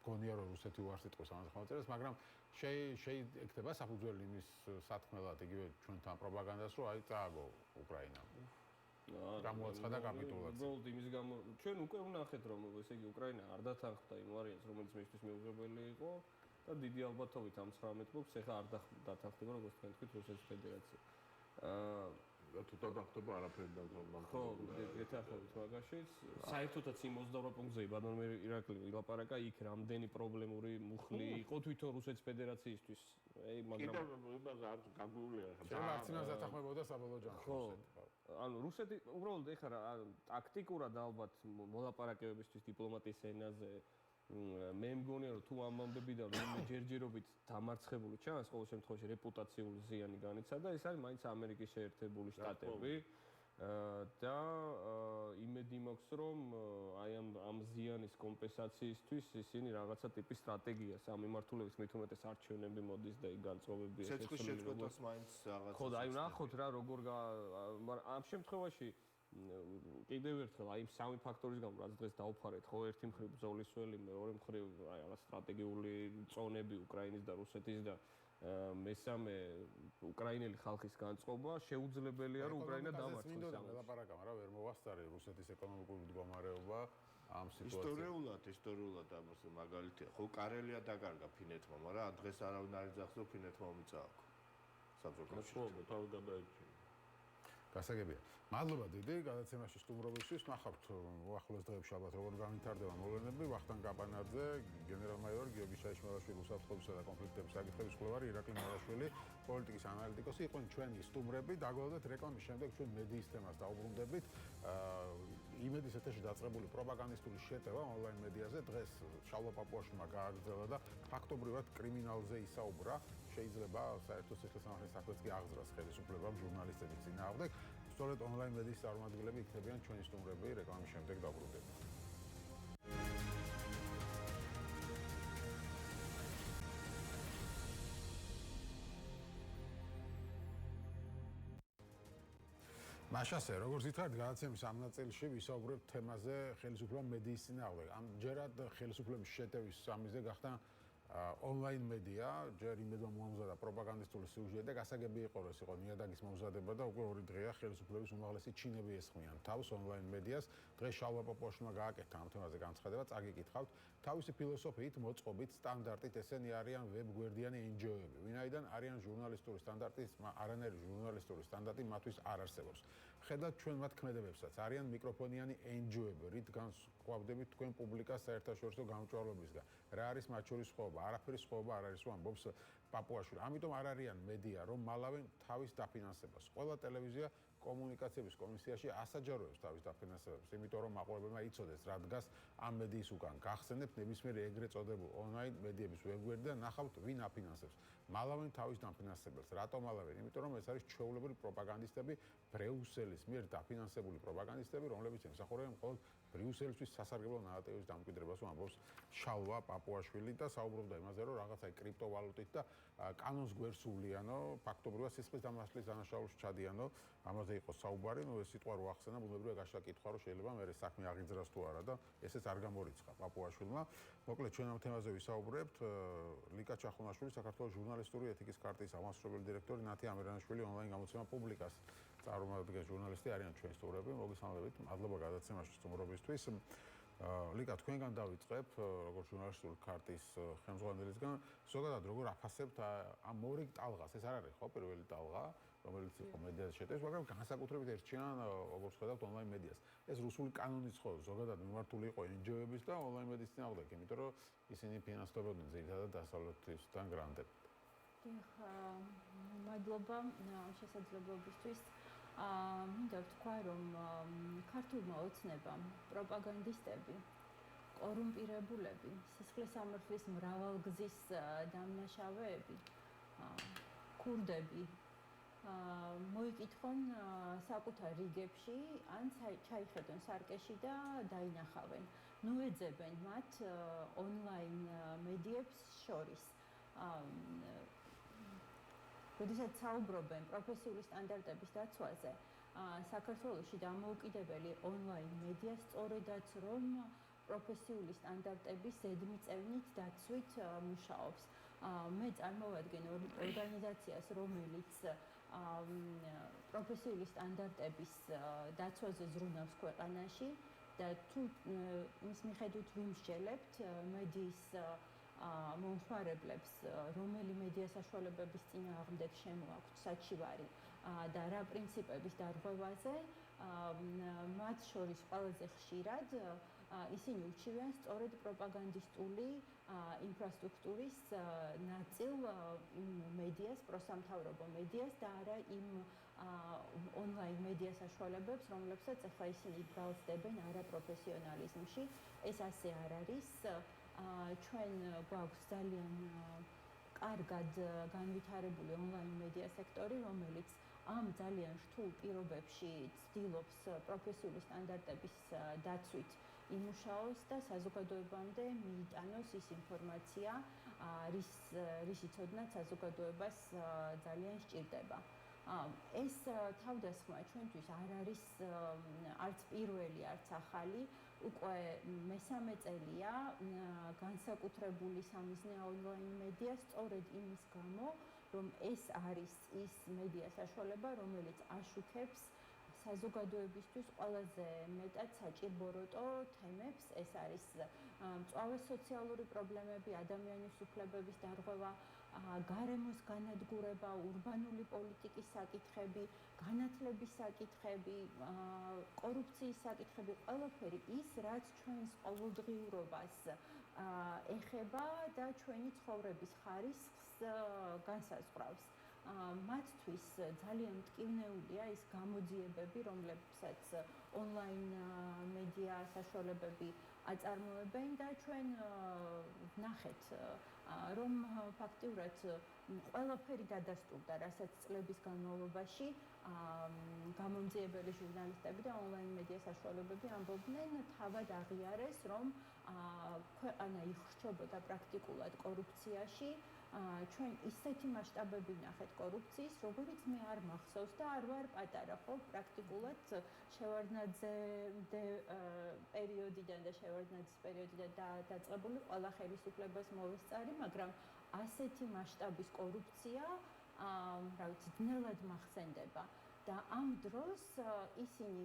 გონია რომ რუსეთი უარს იტყვის ამას ხელმოწერას, მაგრამ შეიძლება საფუძველი იმის სათქმელად იგივე ჩვენთან პროპაგანდას რომ აი წააგო უკრაინა. გამოაცხადა კაპიტულაცია. უბრალოდ იმის გამო ჩვენ უკვე ვნახეთ რომ ესე იგი უკრაინა არ დათანხმდა იმ ვარიანტს რომელიც მისთვის მეუღებელი იყო და დიდი ალბათობით ამ 19 წელს ეხლა არ დათანხმდება როგორც თქვენ თქვით რუსეთის ფედერაცია. თუ დათანხმდება არაფერი დაგზავნა. ხო, ეთახებით მაგაშიც. საერთოდაც იმ 28 პუნქტზე ბატონ ირაკლი ილაპარაკა იქ რამდენი პრობლემური მუხლი იყო თვითონ რუსეთის ფედერაციისთვის. აი მაგრამ კიდევ არ გაგუულია ხა. შეიძლება არცინას დათანხმებოდა საბოლოო ჯამში. ხო. ანუ რუსეთი უბრალოდ ეხლა რა ტაქტიკურად ალბათ მოლაპარაკებებისთვის დიპლომატიის ენაზე მე მგონია რომ თუ ამ ამბები და რომ ჯერჯერობით დამარცხებული ჩანს ყოველ შემთხვევაში რეპუტაციული ზიანი განიცადა ეს არის მაინც ამერიკის შეერთებული შტატები და იმედი მაქვს რომ აი ამ ზიანის კომპენსაციისთვის ისინი რაღაცა ტიპის სტრატეგიას ამ მიმართულებით მით უმეტეს არჩევნები მოდის და იქ განწყობები ეს ცეცხლის შეწყვეტას მაინც რაღაცა ხო და აი ნახოთ რა როგორ ამ შემთხვევაში კიდევ ერთხელ აი სამი ფაქტორის გამო რაც დღეს დავფარეთ ხო ერთი მხრივ ბრძოლისველი მეორე მხრივ აი რაღაც სტრატეგიული წონები უკრაინის და რუსეთის და მესამე უკრაინელი ხალხის განწყობა შეუძლებელია რომ უკრაინა დამარცხოს ამას. ლაპარაკა, მაგრამ ვერ მოვასწარე რუსეთის ეკონომიკური მდგომარეობა ამ სიტუაციას. ისტორიულად ამას მაგალითია. ხო კარელია დაკარგა ფინეთმა, მაგრამ დღეს არავინ არ იძახს რომ ფინეთმა მიწააქო. საბჭოთა ხო, თავი გადაეჭი. გასაგებია. მადლობა დიდი გადაცემაში სტუმრობისთვის. ნახავთ უახლოეს დღეებში ალბათ როგორ განვითარდება მოვლენები. ვახტანგ კაპანაძე, გენერალ-მაიორი გიორგი შაიშმელაშვილი, უსაფრთხოებისა და კონფლიქტების საკითხების მკვლევარი, ირაკლი მარაშვილი, პოლიტიკის ანალიტიკოსი იყვნენ ჩვენი სტუმრები. დაგვალოდეთ რეკლამის შემდეგ ჩვენ მედიის თემას დაუბრუნდებით. იმედის ეთერში დაწყებული პროპაგანდისტული შეტევა ონლაინ მედიაზე დღეს შალვა პაპუაშვილმა გააგრძელა და ფაქტობრივად კრიმინალზე ისაუბრა. შეიძლება საერთო სიხესამართლის საქმეც კი აღძრას ხელისუფლებამ ჟურნალისტების წინააღმდეგ. სწორედ ონლაინ მედიის წარმომადგენლები იქნებიან ჩვენი სტუმრები რეკლამის შემდეგ დაბრუნდებით. მაშასე, როგორც ითხრათ, გადაცემის ამ ნაწილში ვისაუბრებთ თემაზე ხელისუფლებამ მედიის წინააღმდეგ. ამჯერად ხელისუფლების შეტევის სამიზე გახდა ონლაინ მედია, ჯერ იმედო მომზადა პროპაგანდისტული სიუჟეტი და გასაგები იყო, რომ ეს იყო ნიადაგის მომზადება და უკვე 2 დღეა ხელისუფლების უმაღლესი ჩინები ესხმიან თავს ონლაინ მედიას. დღეს შალვა პოპოაშვილმა გააკეთა ამ თემაზე განცხადება, წაგიკითხავთ. თავისი ფილოსოფიით, მოწყობით, სტანდარტით ესენი არიან ვებ-გვერდიანი NGO-ები. ვინაიდან არიან ჟურნალისტური სტანდარტის, არანაირი ჟურნალისტური სტანდარტი მათთვის არ არსებობს. ხედავთ ჩვენ მათ ქმედებებსაც, არიან მიკროფონიანი NGO-ები, რით განსხვავდებით თქვენ პუბლიკას საერთაშორისო გამჭვირვალობისგან. რა არის მათ შორის სხვაობა? არაფერი სხვაობა არ არის, ამბობს პაპუაშვილი. ამიტომ არ არიან მედია, რომ მალავენ თავის დაფინანსებას. ყველა ტელევიზია კომუნიკაციების კომისიაში ასაჯაროებს თავის დაფინანსებას, იმიტომ რომ მაყურებელმა იცოდეს რა დგას ამ მედიის უკან. გახსენებთ ნებისმიერი ეგრეთ წოდებულ ონლაინ მედიების ვებგვერდი და ნახავთ ვინ აფინანსებს. მალავენ თავის დაფინანსებელს. რატომ მალავენ? იმიტომ რომ ეს არის ჩვეულებრივი პროპაგანდისტები, ბრიუსელის მიერ დაფინანსებული პროპაგანდისტები, რომლებიც ემსახურებიან მხოლოდ ბრიუსელისთვის სასარგებლო ნარატივის დამკვიდრებას, ამბობს შალვა პაპუაშვილი და საუბრობდა იმაზე, რომ რაღაცა კრიპტოვალუტით და კანონს გვერსულიანო, ფაქტობრივად სისხლის დამაშლის დანაშაულში ჩადიანო, ამაზე იყო საუბარი, ნუ ეს სიტყვა რო ახსენა, ბუნებრივია გაშლა კითხვა, რომ შეიძლება მე საქმე აღიძრას თუ არა და ესეც არ გამორიცხა პაპუაშვილმა. მოკლედ ჩვენ ამ თემაზე ვისაუბრებთ. ლიკა ჩახუნაშვილი, საქართველოს ჟურნალისტური ეთიკის ქარტიის აღმასრულებელი დირექტორი, ნათი ამირანაშვილი, ონლაინ გამოცემა პუბლიკას წარმომადგენელი ჟურნალისტი არიან ჩვენ სტუმრები. მოგესალმებით. მადლობა გადაცემაში სტუმრობისთვის. ლიკა, თქვენგან დავიწყებ, როგორც ჟურნალისტური ქარტიის ხელმძღვანელისგან, ზოგადად როგორ აფასებთ ამ მორიგ ტალღას? ეს არ არის ხო პირველი ტალღა, რომელიც იყო მედიაზე შეტევის, მაგრამ განსაკუთრებით ერჩიან, როგორც ხედავთ, ონლაინ მედიას. ეს რუსული კანონიც ხო ზოგადად მიმართული იყო NGO-ების და ონლაინ მედიის წინააღმდეგ, იმიტომ რომ ისინი ფინანსდებოდნენ ძირითადად დასავლეთისგან გრანტებით. მადლობა შესაძლებლობისთვის. მინდა ვთქვა, რომ ქართულმა ოცნებამ პროპაგანდისტები, კორუმპირებულები, სისხლის სამართლის მრავალგზის დამნაშავეები, ქურდები მოიკითხონ საკუთარ რიგებში, ან ჩაიხედონ სარკეში და დაინახავენ. ნუ ეძებენ მათ ონლაინ მედიებს შორის. როდესაც საუბრობენ პროფესიული სტანდარტების დაცვაზე, საქართველოში დამოუკიდებელი ონლაინ მედია სწორედაც რომ პროფესიული სტანდარტების ზედმიწევნით დაცვით მუშაობს. მე წარმოვადგენ ორგანიზაციას, რომელიც პროფესიული სტანდარტების დაცვაზე ზრუნავს ქვეყანაში და თუ იმის მიხედვით ვიმსჯელებთ მედიის მომხმარებლებს, რომელი მედია საშუალებების წინააღმდეგ შემოაქვთ საჩივარი და რა პრინციპების დარღვევაზე, მათ შორის ყველაზე ხშირად ისინი ურჩევიან სწორედ პროპაგანდისტული ინფრასტრუქტურის ნაწილ მედიას, პროსამთავრობო მედიას და არა იმ ონლაინ მედია საშუალებებს, რომლებსაც ახლა ისინი ბრალსდებენ არაპროფესიონალიზმში. ეს ასე არ არის. ჩვენ გვაქვს ძალიან კარგად განვითარებული ონლაინ მედია სექტორი, რომელიც ამ ძალიან რთულ პირობებში ცდილობს პროფესიული სტანდარტების დაცვით იმუშაოს და საზოგადოებამდე მიიტანოს ის ინფორმაცია, რის იცოდნაც საზოგადოებას ძალიან სჭირდება. ეს თავდასხმა ჩვენთვის არ არის არც პირველი, არც ახალი, უკვე მესამე წელია განსაკუთრებული სამიზნე ონლაინ მედია სწორედ იმის გამო, რომ ეს არის ის მედია საშუალება, რომელიც აშუქებს საზოგადოებისთვის ყველაზე მეტად საჭირბოროტო თემებს. ეს არის მწვავე სოციალური პრობლემები, ადამიანის უფლებების დარღვევა, გარემოს განადგურება, ურბანული პოლიტიკის საკითხები, განათლების საკითხები, კორუფციის საკითხები, ყველაფერი ის, რაც ჩვენს ყოველდღიურობას ეხება და ჩვენი ცხოვრების ხარისხს განსაზღვრავს. მათთვის ძალიან მტკივნეულია ის გამოძიებები, რომლებსაც ონლაინ მედია საშუალებები აწარმოებენ და ჩვენ ვნახეთ, რომ ფაქტიურად ყველაფერი დადასტურდა, რასაც წლების განმავლობაში გამომძიებელი ჟურნალისტები და ონლაინ მედია საშუალებები ამბობდნენ, თავად აღიარეს, რომ ქვეყანა იხრჩებოდა პრაქტიკულად კორუფციაში, ჩვენ ისეთი მასშტაბები ვნახეთ კორუფციის, როგორიც მე არ მახსოვს და არ ვარ პატარა, ხო, პრაქტიკულად შევარდნაძემდე პერიოდიდან და შევარდნაძის პერიოდიდან დაწყებული ყველა ხელისუფლებას მოვესწარი, მაგრამ ასეთი მასშტაბის კორუფცია, რა ვიცი, ძნელად მახსენდება და ამ დროს ისინი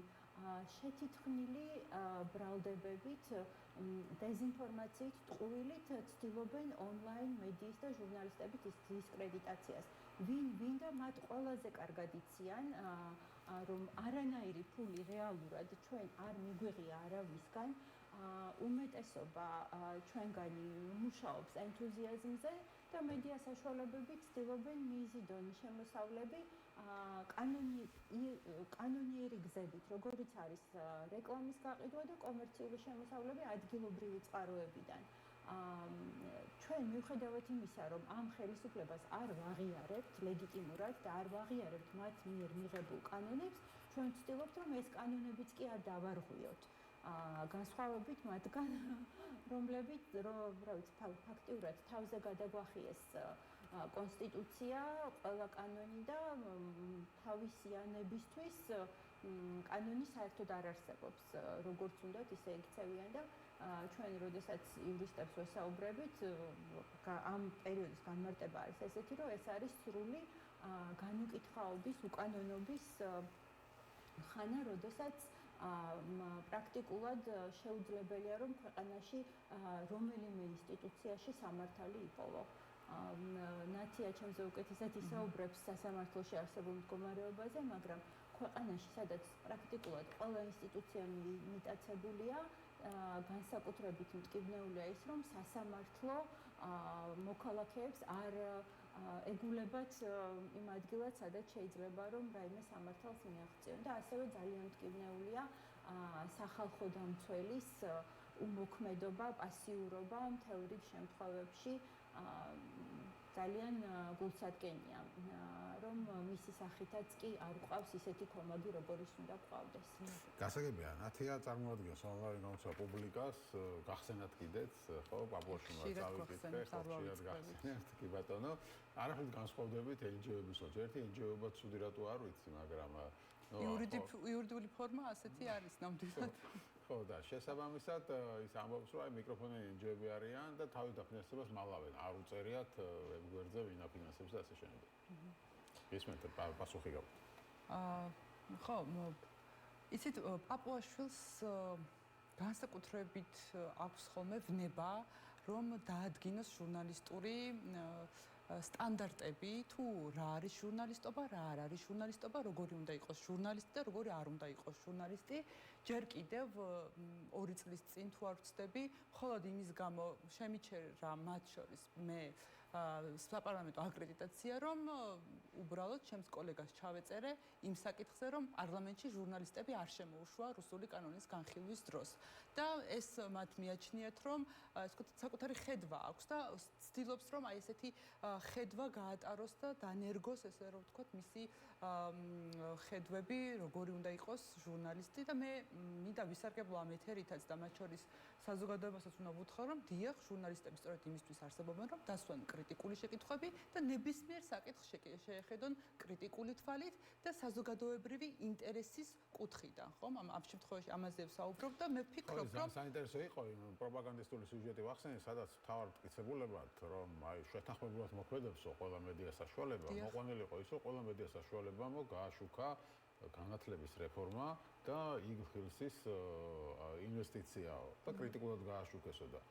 შეთითხნილი ბრალდებებით, დეზინფორმაციით, ტყუილით ცდილობენ ონლაინ მედიის და ჟურნალისტების დისკრედიტაციას. ვინ და მათ ყველაზე კარგად იციან, რომ არანაირი ფული რეალურად ჩვენ არ მიგვიღია არავისგან, უმეტესობა ჩვენგანი მუშაობს ენთუზიაზმზე და მედია საშუალებები ცდილობენ მიზიდონი შემოსავლები კანონიერი გზებით, როგორიც არის რეკლამის გაყიდვა და კომერციული შემოსავლები ადგილობრივი წყაროებიდან. ჩვენ მიუხედავად იმისა, რომ ამ ხელისუფლებას არ ვაღიარებთ ლეგიტიმურად და არ ვაღიარებთ მათ მიერ მიღებულ კანონებს, ჩვენ ვცდილობთ, რომ ეს კანონებიც კი არ დავარღვიოთ. განსხვავებით მათგან, რომლებიც, რა ვიცი, ფაქტიურად თავზე გადაგვახიეს კონსტიტუცია, ყველა კანონი და თავისიანებისთვის კანონი საერთოდ არ არსებობს, როგორც უნდათ ისე იქცევიან და ჩვენ როდესაც იურისტებს ვესაუბრებით, ამ პერიოდის განმარტება არის ესეთი, რომ ეს არის სრული განუკითხაობის, უკანონობის ხანა, როდესაც პრაქტიკულად შეუძლებელია, რომ ქვეყანაში რომელიმე ინსტიტუციაში სამართალი იპოვო. ნათია ჩემზე უკეთესად ისაუბრებს სასამართლოში არსებულ მდგომარეობაზე, მაგრამ ქვეყანაში, სადაც პრაქტიკულად ყველა ინსტიტუცია მიტაცებულია, განსაკუთრებით მტკივნეულია ის, რომ სასამართლო მოქალაქეებს არ ეგულებათ იმ ადგილად, სადაც შეიძლება რომ რაიმე სამართალს მიაღწიონ და ასევე ძალიან მტკივნეულია სახალხო დამცველის უმოქმედობა, პასიურობა მთელ რიგ შემთხვევებში ძალიან გულსადგენია, რომ მისი სახითაც კი არ გვყავს ისეთი კომაგი, როგორიც უნდა გვყავდეს. გასაგებია, ნათია წარმოადგენს ონლაინ გამოცემა პუბლიკას, გახსენათ კიდეც, ხო, პაპუაში მოვწავიდეთ, ხშირად გახსენებთ, კი ბატონო. არაფრით განსხვავდებით NGO-ების ოჯახი, ერთი NGO-ობა ცუდი რატო არ ვიცი, მაგრამ იურიდიული ფორმა ასეთი არის ნამდვილად. ხო და შესაბამისად ის ამბობს, რომ აი მიკროფონი NGO-ები არიან და თავის დაფინანსებას მალავენ, არ უწერიათ ვებ გვერდზე ვინ აფინანსებს და ასე შემდეგ. ისმენთ პასუხი გაქვთ. ხო, იცით პაპუაშვილს განსაკუთრებით აქვს ხოლმე ვნება, რომ დაადგინოს ჟურნალისტური სტანდარტები, თუ რა არის ჟურნალისტობა, რა არ არის ჟურნალისტობა, როგორი უნდა იყოს ჟურნალისტი და როგორი არ უნდა იყოს ჟურნალისტი. ჯერ კიდევ 2 წლის წინ თუ არ ვცდები, მხოლოდ იმის გამო შემიჩერა მათ შორის მე საპარლამენტო აკრედიტაცია, რომ უბრალოდ ჩემს კოლეგას ჩავეწერე იმ საკითხზე, რომ პარლამენტში ჟურნალისტები არ შემოუშვა რუსული კანონის განხილვის დროს. და ეს მათ მიაჩნიათ, რომ ეს ვთქვათ, საკუთარი ხედვა აქვს და ცდილობს, რომ აი ესეთი ხედვა გაატაროს და დანერგოს, ესე რომ ვთქვათ, მისი ხედვები, როგორი უნდა იყოს ჟურნალისტი და მე მინდა ვისარგებლო ამ ეთერითაც და მათ შორის საზოგადოებასაც უნდა ვუთხოვო, რომ დიახ, ჟურნალისტები სწორედ იმისთვის არსებობენ, რომ დასვან კრიტიკული შეკითხვები და ნებისმიერ საკითხს შეეხედონ კრიტიკული თვალით და საზოგადოებრივი ინტერესის კუთხიდან, ხომ? ამ შემთხვევაში ამაზე ვსაუბრობ და მე ვფიქრობ, რომ საინტერესო იყო იმ პროპაგანდისტული სიუჟეტი ვახსენე, სადაც თავად მტკიცებულებად, რომ აი შეთანხმებულად მოქმედებსო ყველა მედია საშუალება, მოყვანილი იყო ის, რომ ყველა მედია საშუალებამ გააშუქა განათლების რეფორმა და იგ ხილსის ინვესტიციაო და კრიტიკულად გააშუქესო და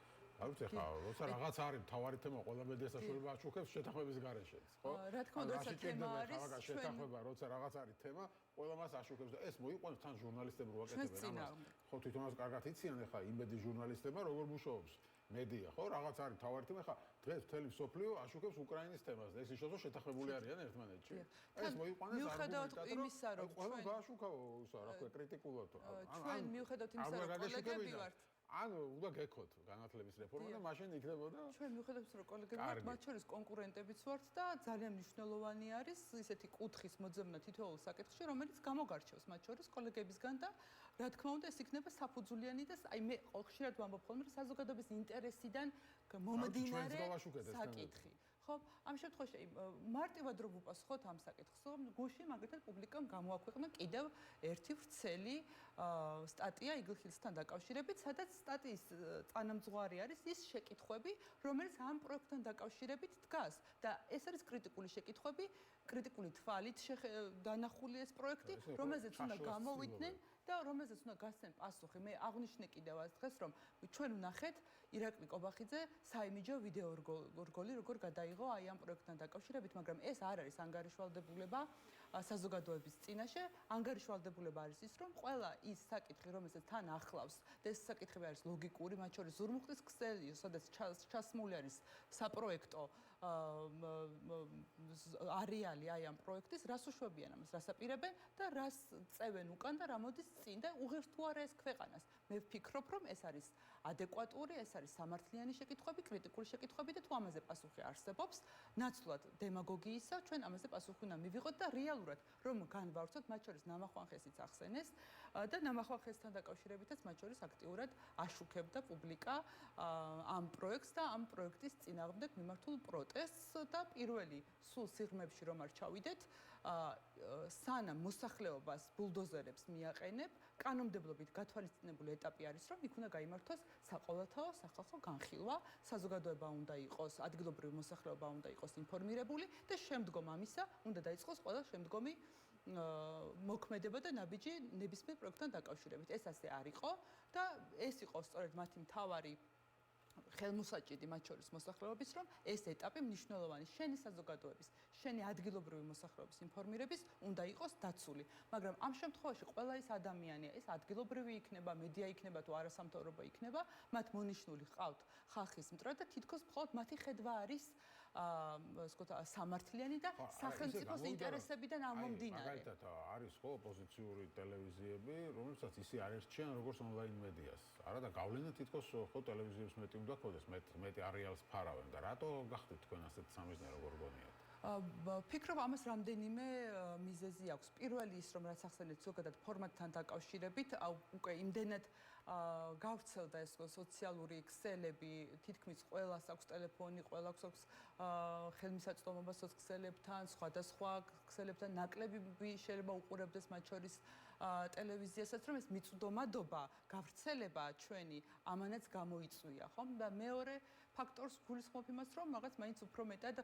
არ ვიცი ხა, როცა რაღაც არის თავარი თემა ყველა მედია საშუალება აშუქებს შეთანხმების გარეშეც, ხო? რა თქმა უნდა, როცა თემა არის, შეთანხმება, როცა რაღაც არის თემა, ყველა მას აშუქებს და ეს მოიყვანს თან ჟურნალისტები რო აკეთებენ ამას. ხო, თვითონაც კარგად იციან ხა იმედი ჟურნალისტებმა როგორ მუშაობს მედია, ხო? რაღაც არის თავარი თემა, ხა დღეს მთელი მსოფლიო აშუქებს უკრაინის თემას და ეს ისე რომ შეთანხმებული არიან ერთმანეთში. ეს მოიყვანეს მიუხედავად იმისა, რომ ყველა გააშუქაო, რა ქვია, კრიტიკულად. ჩვენ მიუხედავად იმისა, რომ კოლეგები ვართ ანუ უნდა გეკოთ განათლების რეფორმა და მაშინ იქნებოდა ჩვენ მიუხედავად რომ კოლეგები ვართ, მათ შორის კონკურენტებიც ვართ და ძალიან მნიშვნელოვანი არის ისეთი კუთხის მოძებნა თითოეულ საკითხში, რომელიც გამოგარჩევს მათ შორის კოლეგებისგან და რა თქმა უნდა ეს იქნება საფუძვლიანი და აი მე ხშირად ვამბობ ხოლმე რომ საზოგადოების ინტერესიდან მომდინარე საკითხი. ხო ხო? ამ შემთხვევაში მარტივად რო ვუპასუხოთ ამ საკითხს, რომ გუშინ მაგალითად პუბლიკამ გამოაქვეყნა კიდევ ერთი ვრცელი სტატია იგილხილსთან დაკავშირებით, სადაც სტატიის წანამძღვარი არის ის შეკითხვები, რომელიც ამ პროექტთან დაკავშირებით დგას და ეს არის კრიტიკული შეკითხვები, კრიტიკული თვალით დანახული ეს პროექტი, რომელზეც უნდა გამოვიდნენ და რომელზეც უნდა გასცენ პასუხი. მე აღვნიშნე კიდევ ას დღეს, რომ ჩვენ ვნახეთ ირაკლი კობახიძე საიმიჯო ვიდეო რგოლი როგორ გადაიღო აი ამ პროექტთან დაკავშირებით, მაგრამ ეს არ არის ანგარიშვალდებულება საზოგადოების წინაშე. ანგარიშვალდებულება არის ის, რომ ყველა ის საკითხი, რომელსაც თან ახლავს და ეს საკითხები არის ლოგიკური, მათ შორის ზურმუხტის ქსელი, სადაც ჩასმული არის საპროექტო არეალი აი ამ პროექტის, რას უშვებიან ამას, რას აპირებენ და რას წევენ უკან და რა მოდის წინ და უღირს თუ არა ეს ქვეყანას. მე ვფიქრობ, რომ ეს არის ადეკვატური, ეს არის სამართლიანი შეკითხვები, კრიტიკული შეკითხვები და თუ ამაზე პასუხი არსებობს, ნაცვლად დემაგოგიისა, ჩვენ ამაზე პასუხი უნდა მივიღოთ და რეალურად რომ განვავრცოთ, მათ შორის ნამახვანხესიც ახსენეს და ნამახვანხესთან დაკავშირებითაც მათ შორის აქტიურად აშუქებდა პუბლიკა ამ პროექტს და ამ პროექტის წინააღმდეგ მიმართულ პროტესტს და პირველი სულ სიღრმეებში რომ არ ჩავიდეთ, სანამ მოსახლეობას ბულდოზერებს მიაყენებ, კანონმდებლობით გათვალისწინებული ეტაპი არის, რომ იქ უნდა გაიმართოს საყოველთაო სახალხო განხილვა, საზოგადოება უნდა იყოს, ადგილობრივი მოსახლეობა უნდა იყოს ინფორმირებული და შემდგომ ამისა უნდა დაიწყოს ყველა შემდგომი მოქმედება და ნაბიჯი ნებისმიერ პროექტთან დაკავშირებით. ეს ასე არ იყო და ეს იყო სწორედ მათი მთავარი ხელმოსაჭიდი მათ შორის მოსახლეობის, რომ ეს ეტაპი მნიშვნელოვანი შენი საზოგადოების, შენი ადგილობრივი მოსახლეობის ინფორმირების უნდა იყოს დაცული. მაგრამ ამ შემთხვევაში ყველა ის ადამიანია, ეს ადგილობრივი იქნება, მედია იქნება თუ არასამთავრობო იქნება, მათ მონიშნული ყავთ ხალხის მტრად და თითქოს მხოლოდ მათი ხედვა არის სამართლიანი და სახელმწიფოს ინტერესებიდან ამომდინარე. მაგალითად არის ხო ოპოზიციური ტელევიზიები, რომელსაც ისე არ ერჩიან როგორც ონლაინ მედიას. არა და გავლენა თითქოს ხო ტელევიზიებს მეტი უნდა ქონდეს, მეტი არეალს ფარავენ და რატო გახდით თქვენ ასეთ სამიზნე როგორ გონიათ? ფიქრობ ამას რამდენიმე მიზეზი აქვს. პირველი ის, რომ რაც ახსენეთ ზოგადად ფორმატთან დაკავშირებით, უკვე იმდენად გავრცელდა ეს სოციალური ქსელები, თითქმის ყველას აქვს ტელეფონი, ყველას აქვს ხელმისაწვდომობა სოციალებთან, სხვადასხვა ქსელებთან, ნაკლები შეიძლება უყურებდეს მათ შორის ტელევიზიასაც, რომ ეს მიწვდომადობა, გავრცელება ჩვენი ამანაც გამოიწვია, ხომ? და მეორე ფაქტორს გულისხმობ იმას, რომ რაღაც მაინც უფრო მეტად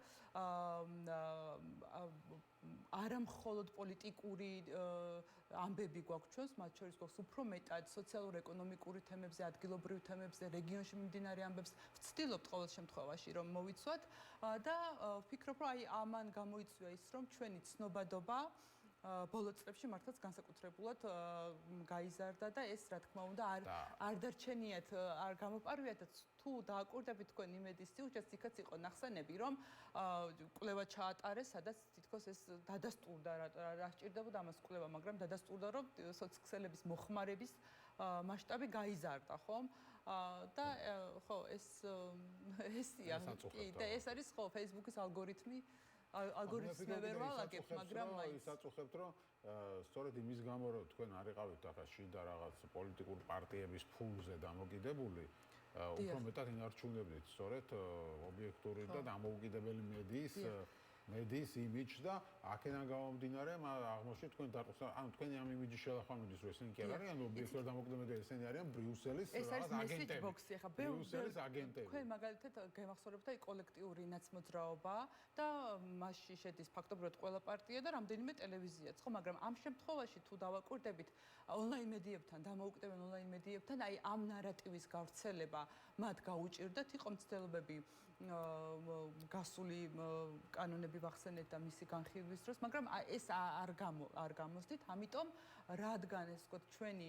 არა მხოლოდ პოლიტიკური ამბები გვაქვს ჩვენს, მათ შორის გვაქვს უფრო მეტად სოციალურ-ეკონომიკური თემებზე, ადგილობრივ თემებზე, რეგიონში მიმდინარე ამბებს ვცდილობთ ყოველ შემთხვევაში რომ მოვიცვათ და ვფიქრობ, რომ აი ამან გამოიწვია ის, რომ ჩვენი ცნობადობა ბოლო წლებში მართლაც განსაკუთრებულად გაიზარდა და ეს რა თქმა უნდა არ დარჩენიათ, არ გამოპარვიათ და თუ დააკვირდებით თქვენ იმედის სიუჟეტს, იქაც იყო ნახსენები, რომ კვლევა ჩაატარეს, სადაც თითქოს ეს დადასტურდა, რა სჭირდებოდა ამას კვლევა, მაგრამ დადასტურდა, რომ სოციქსელების მოხმარების მასშტაბი გაიზარდა, ხომ? და ხო, ესია და ეს არის ხო Facebook-ის ალგორითმი ვერ ვალაგებ, მაგრამ მაინც საწუხებთ, რომ სწორედ იმის გამო, რომ თქვენ არიყავით ახლა შიდა რაღაც პოლიტიკური პარტიების ფულზე დამოკიდებული, უფრო მეტად ინარჩუნებდით სწორედ ობიექტური და დამოუკიდებელი მედიის იმიჯს და აქედან გამომდინარე აღმოჩნდა თქვენ დარწმუნდა, ანუ თქვენი ამ იმიჯის შელახამიდის რომ ესენი კი არ არიან ობიექტური დამოუკიდებელი, ესენი არიან ბრიუსელის რაღაც აგენტები. ბრიუსელის აგენტები. თქვენ მაგალითად გემახსოვრებთ აი კოლექტიური ნაცმოძრაობა და მასში შედის ფაქტობრივად ყველა პარტია და რამდენიმე ტელევიზიაც, ხო, მაგრამ ამ შემთხვევაში თუ დავაკვირდებით ონლაინ მედიებთან, დამოუკიდებელ ონლაინ მედიებთან, აი ამ ნარატივის გავრცელება მათ გაუჭირდათ, იყო მცდელობები გასული კანონები ვახსენეთ და მისი განხილვის დროს, მაგრამ ეს არ გამოსდით, ამიტომ რადგან ეს ვთქვათ ჩვენი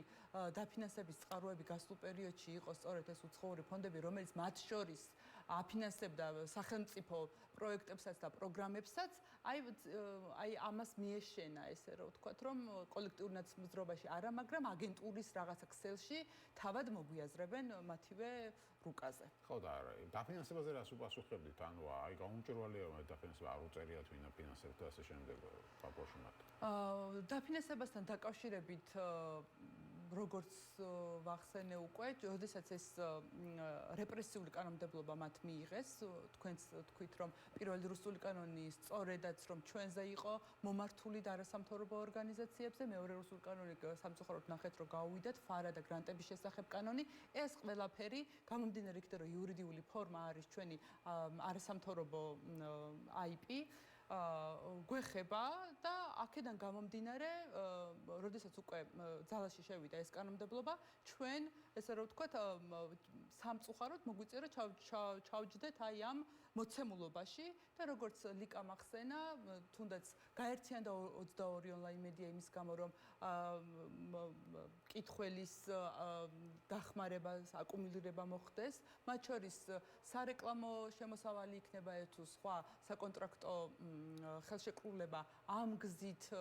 დაფინანსების წყაროები გასულ პერიოდში იყო სწორედ ეს უცხოური ფონდები, რომელიც მათ შორის აფინანსებდა სახელმწიფო პროექტებსაც და პროგრამებსაც, აი ამას მიეშენა ესე რომ ვთქვათ, რომ კოლექტიურ ნაცმოძრაობაში არა, მაგრამ აგენტურის რაღაცა ქსელში თავად მოგვიაზრებენ მათივე რუკაზე. ხო და დაფინანსებაზე რას უპასუხებდით? ანუ აი გაუმჭირვალეა რომ დაფინანსება არ უწერიათ ვინ აფინანსებს და ასე შემდეგ ბაპოში მათ. დაფინანსებასთან დაკავშირებით როგორც ვახსენე უკვე, როდესაც ეს რეპრესიული კანონმდებლობა მათ მიიღეს, თქვენც თქვით, რომ პირველი რუსული კანონი სწორედაც რომ ჩვენზე იყო მომართული და არასამთავრობო ორგანიზაციებზე, მეორე რუსული კანონი სამწუხაროდ ნახეთ, რომ გაუვიდათ ფარა და გრანტების შესახებ კანონი, ეს ყველაფერი გამომდინარე იქიდან, რომ იურიდიული ფორმა არის ჩვენი არასამთავრობო IP გვეხება და აქედან გამომდინარე, როდესაც უკვე ძალაში შევიდა ეს კანონმდებლობა, ჩვენ ესე რომ ვთქვათ, სამწუხაროდ მოგვიწია ჩავჯდეთ აი ამ მოცემულობაში და როგორც ლიკა მახსენა, თუნდაც გაერთიანდა 22 ონლაინ მედია იმის გამო, რომ კითხველის დახმარება, აკუმულირება მოხდეს, მათ შორის სარეკლამო შემოსავალი იქნება თუ სხვა საკონტრაქტო ხელშეკრულება ამ გზით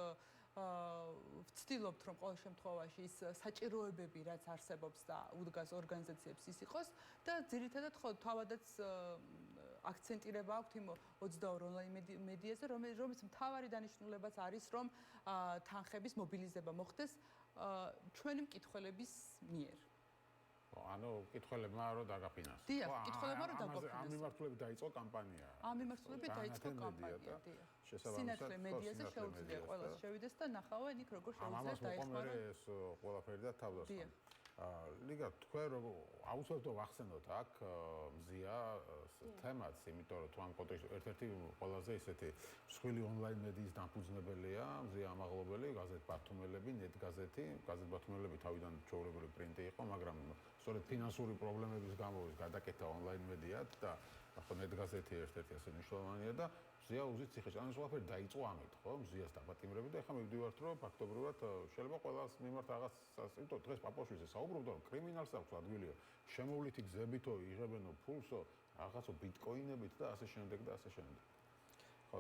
ვცდილობთ, რომ ყოველ შემთხვევაში ის საჭიროებები, რაც არსებობს და უდგას ორგანიზაციებს ის იყოს და ძირითადად თავადაც აქცენტირება აქვთ იმ 22 ონლაინ მედიაზე, რომელიც მთავარი დანიშნულებაც არის, რომ თანხების მობილიზება მოხდეს ჩვენი მკითხველების მიერ. ანუ კითხველებმა რომ დაგაფინანსოს. დიახ, კითხველებმა რომ დაგაფინანსოს. ამ მიმართულებით დაიწყო კამპანია. ამ მიმართულებით დაიწყო კამპანია, დიახ. სინათლე მედიაზე შეუძლია ყველას შევიდეს და ნახავენ იქ როგორ შეუძლია დაეხმარა ეს ყველაფერი და თავდასხმა. ლიგა თქვენ რომ აუცილებლად ვახსენოთ აქ მზია თემაც, იმიტომ რომ თუ ამ კონტექსტში ერთ-ერთი ყველაზე ისეთი მსხვილი ონლაინ მედიის დამფუძნებელია მზია ამაღლობელი, გაზეთ ბათუმელები, ნეტგაზეთი, გაზეთ ბათუმელები თავიდან ჩვეულებრივი პრინტი იყო, მაგრამ სწორედ ფინანსური პრობლემების გამო გადაკეთა ონლაინ მედიად და ახლა ნეტგაზეთი ერთ-ერთი ასე მნიშვნელოვანია და მზია უზით ციხეში. ანუ ყველაფერი დაიწყო ამით, ხო? მზიას დაბატიმრებით და ახლა მივდივართ, რომ ფაქტობრივად შეიძლება ყველას მიმართ რაღაცას, იმიტომ დღეს პაპოშვიძე საუბრობდა, რომ კრიმინალს აქვს ადგილი, შემოვლითი გზებითო იღებენო ფულსო, რაღაცო ბიტკოინებით და ასე შემდეგ და ასე შემდეგ. ხო,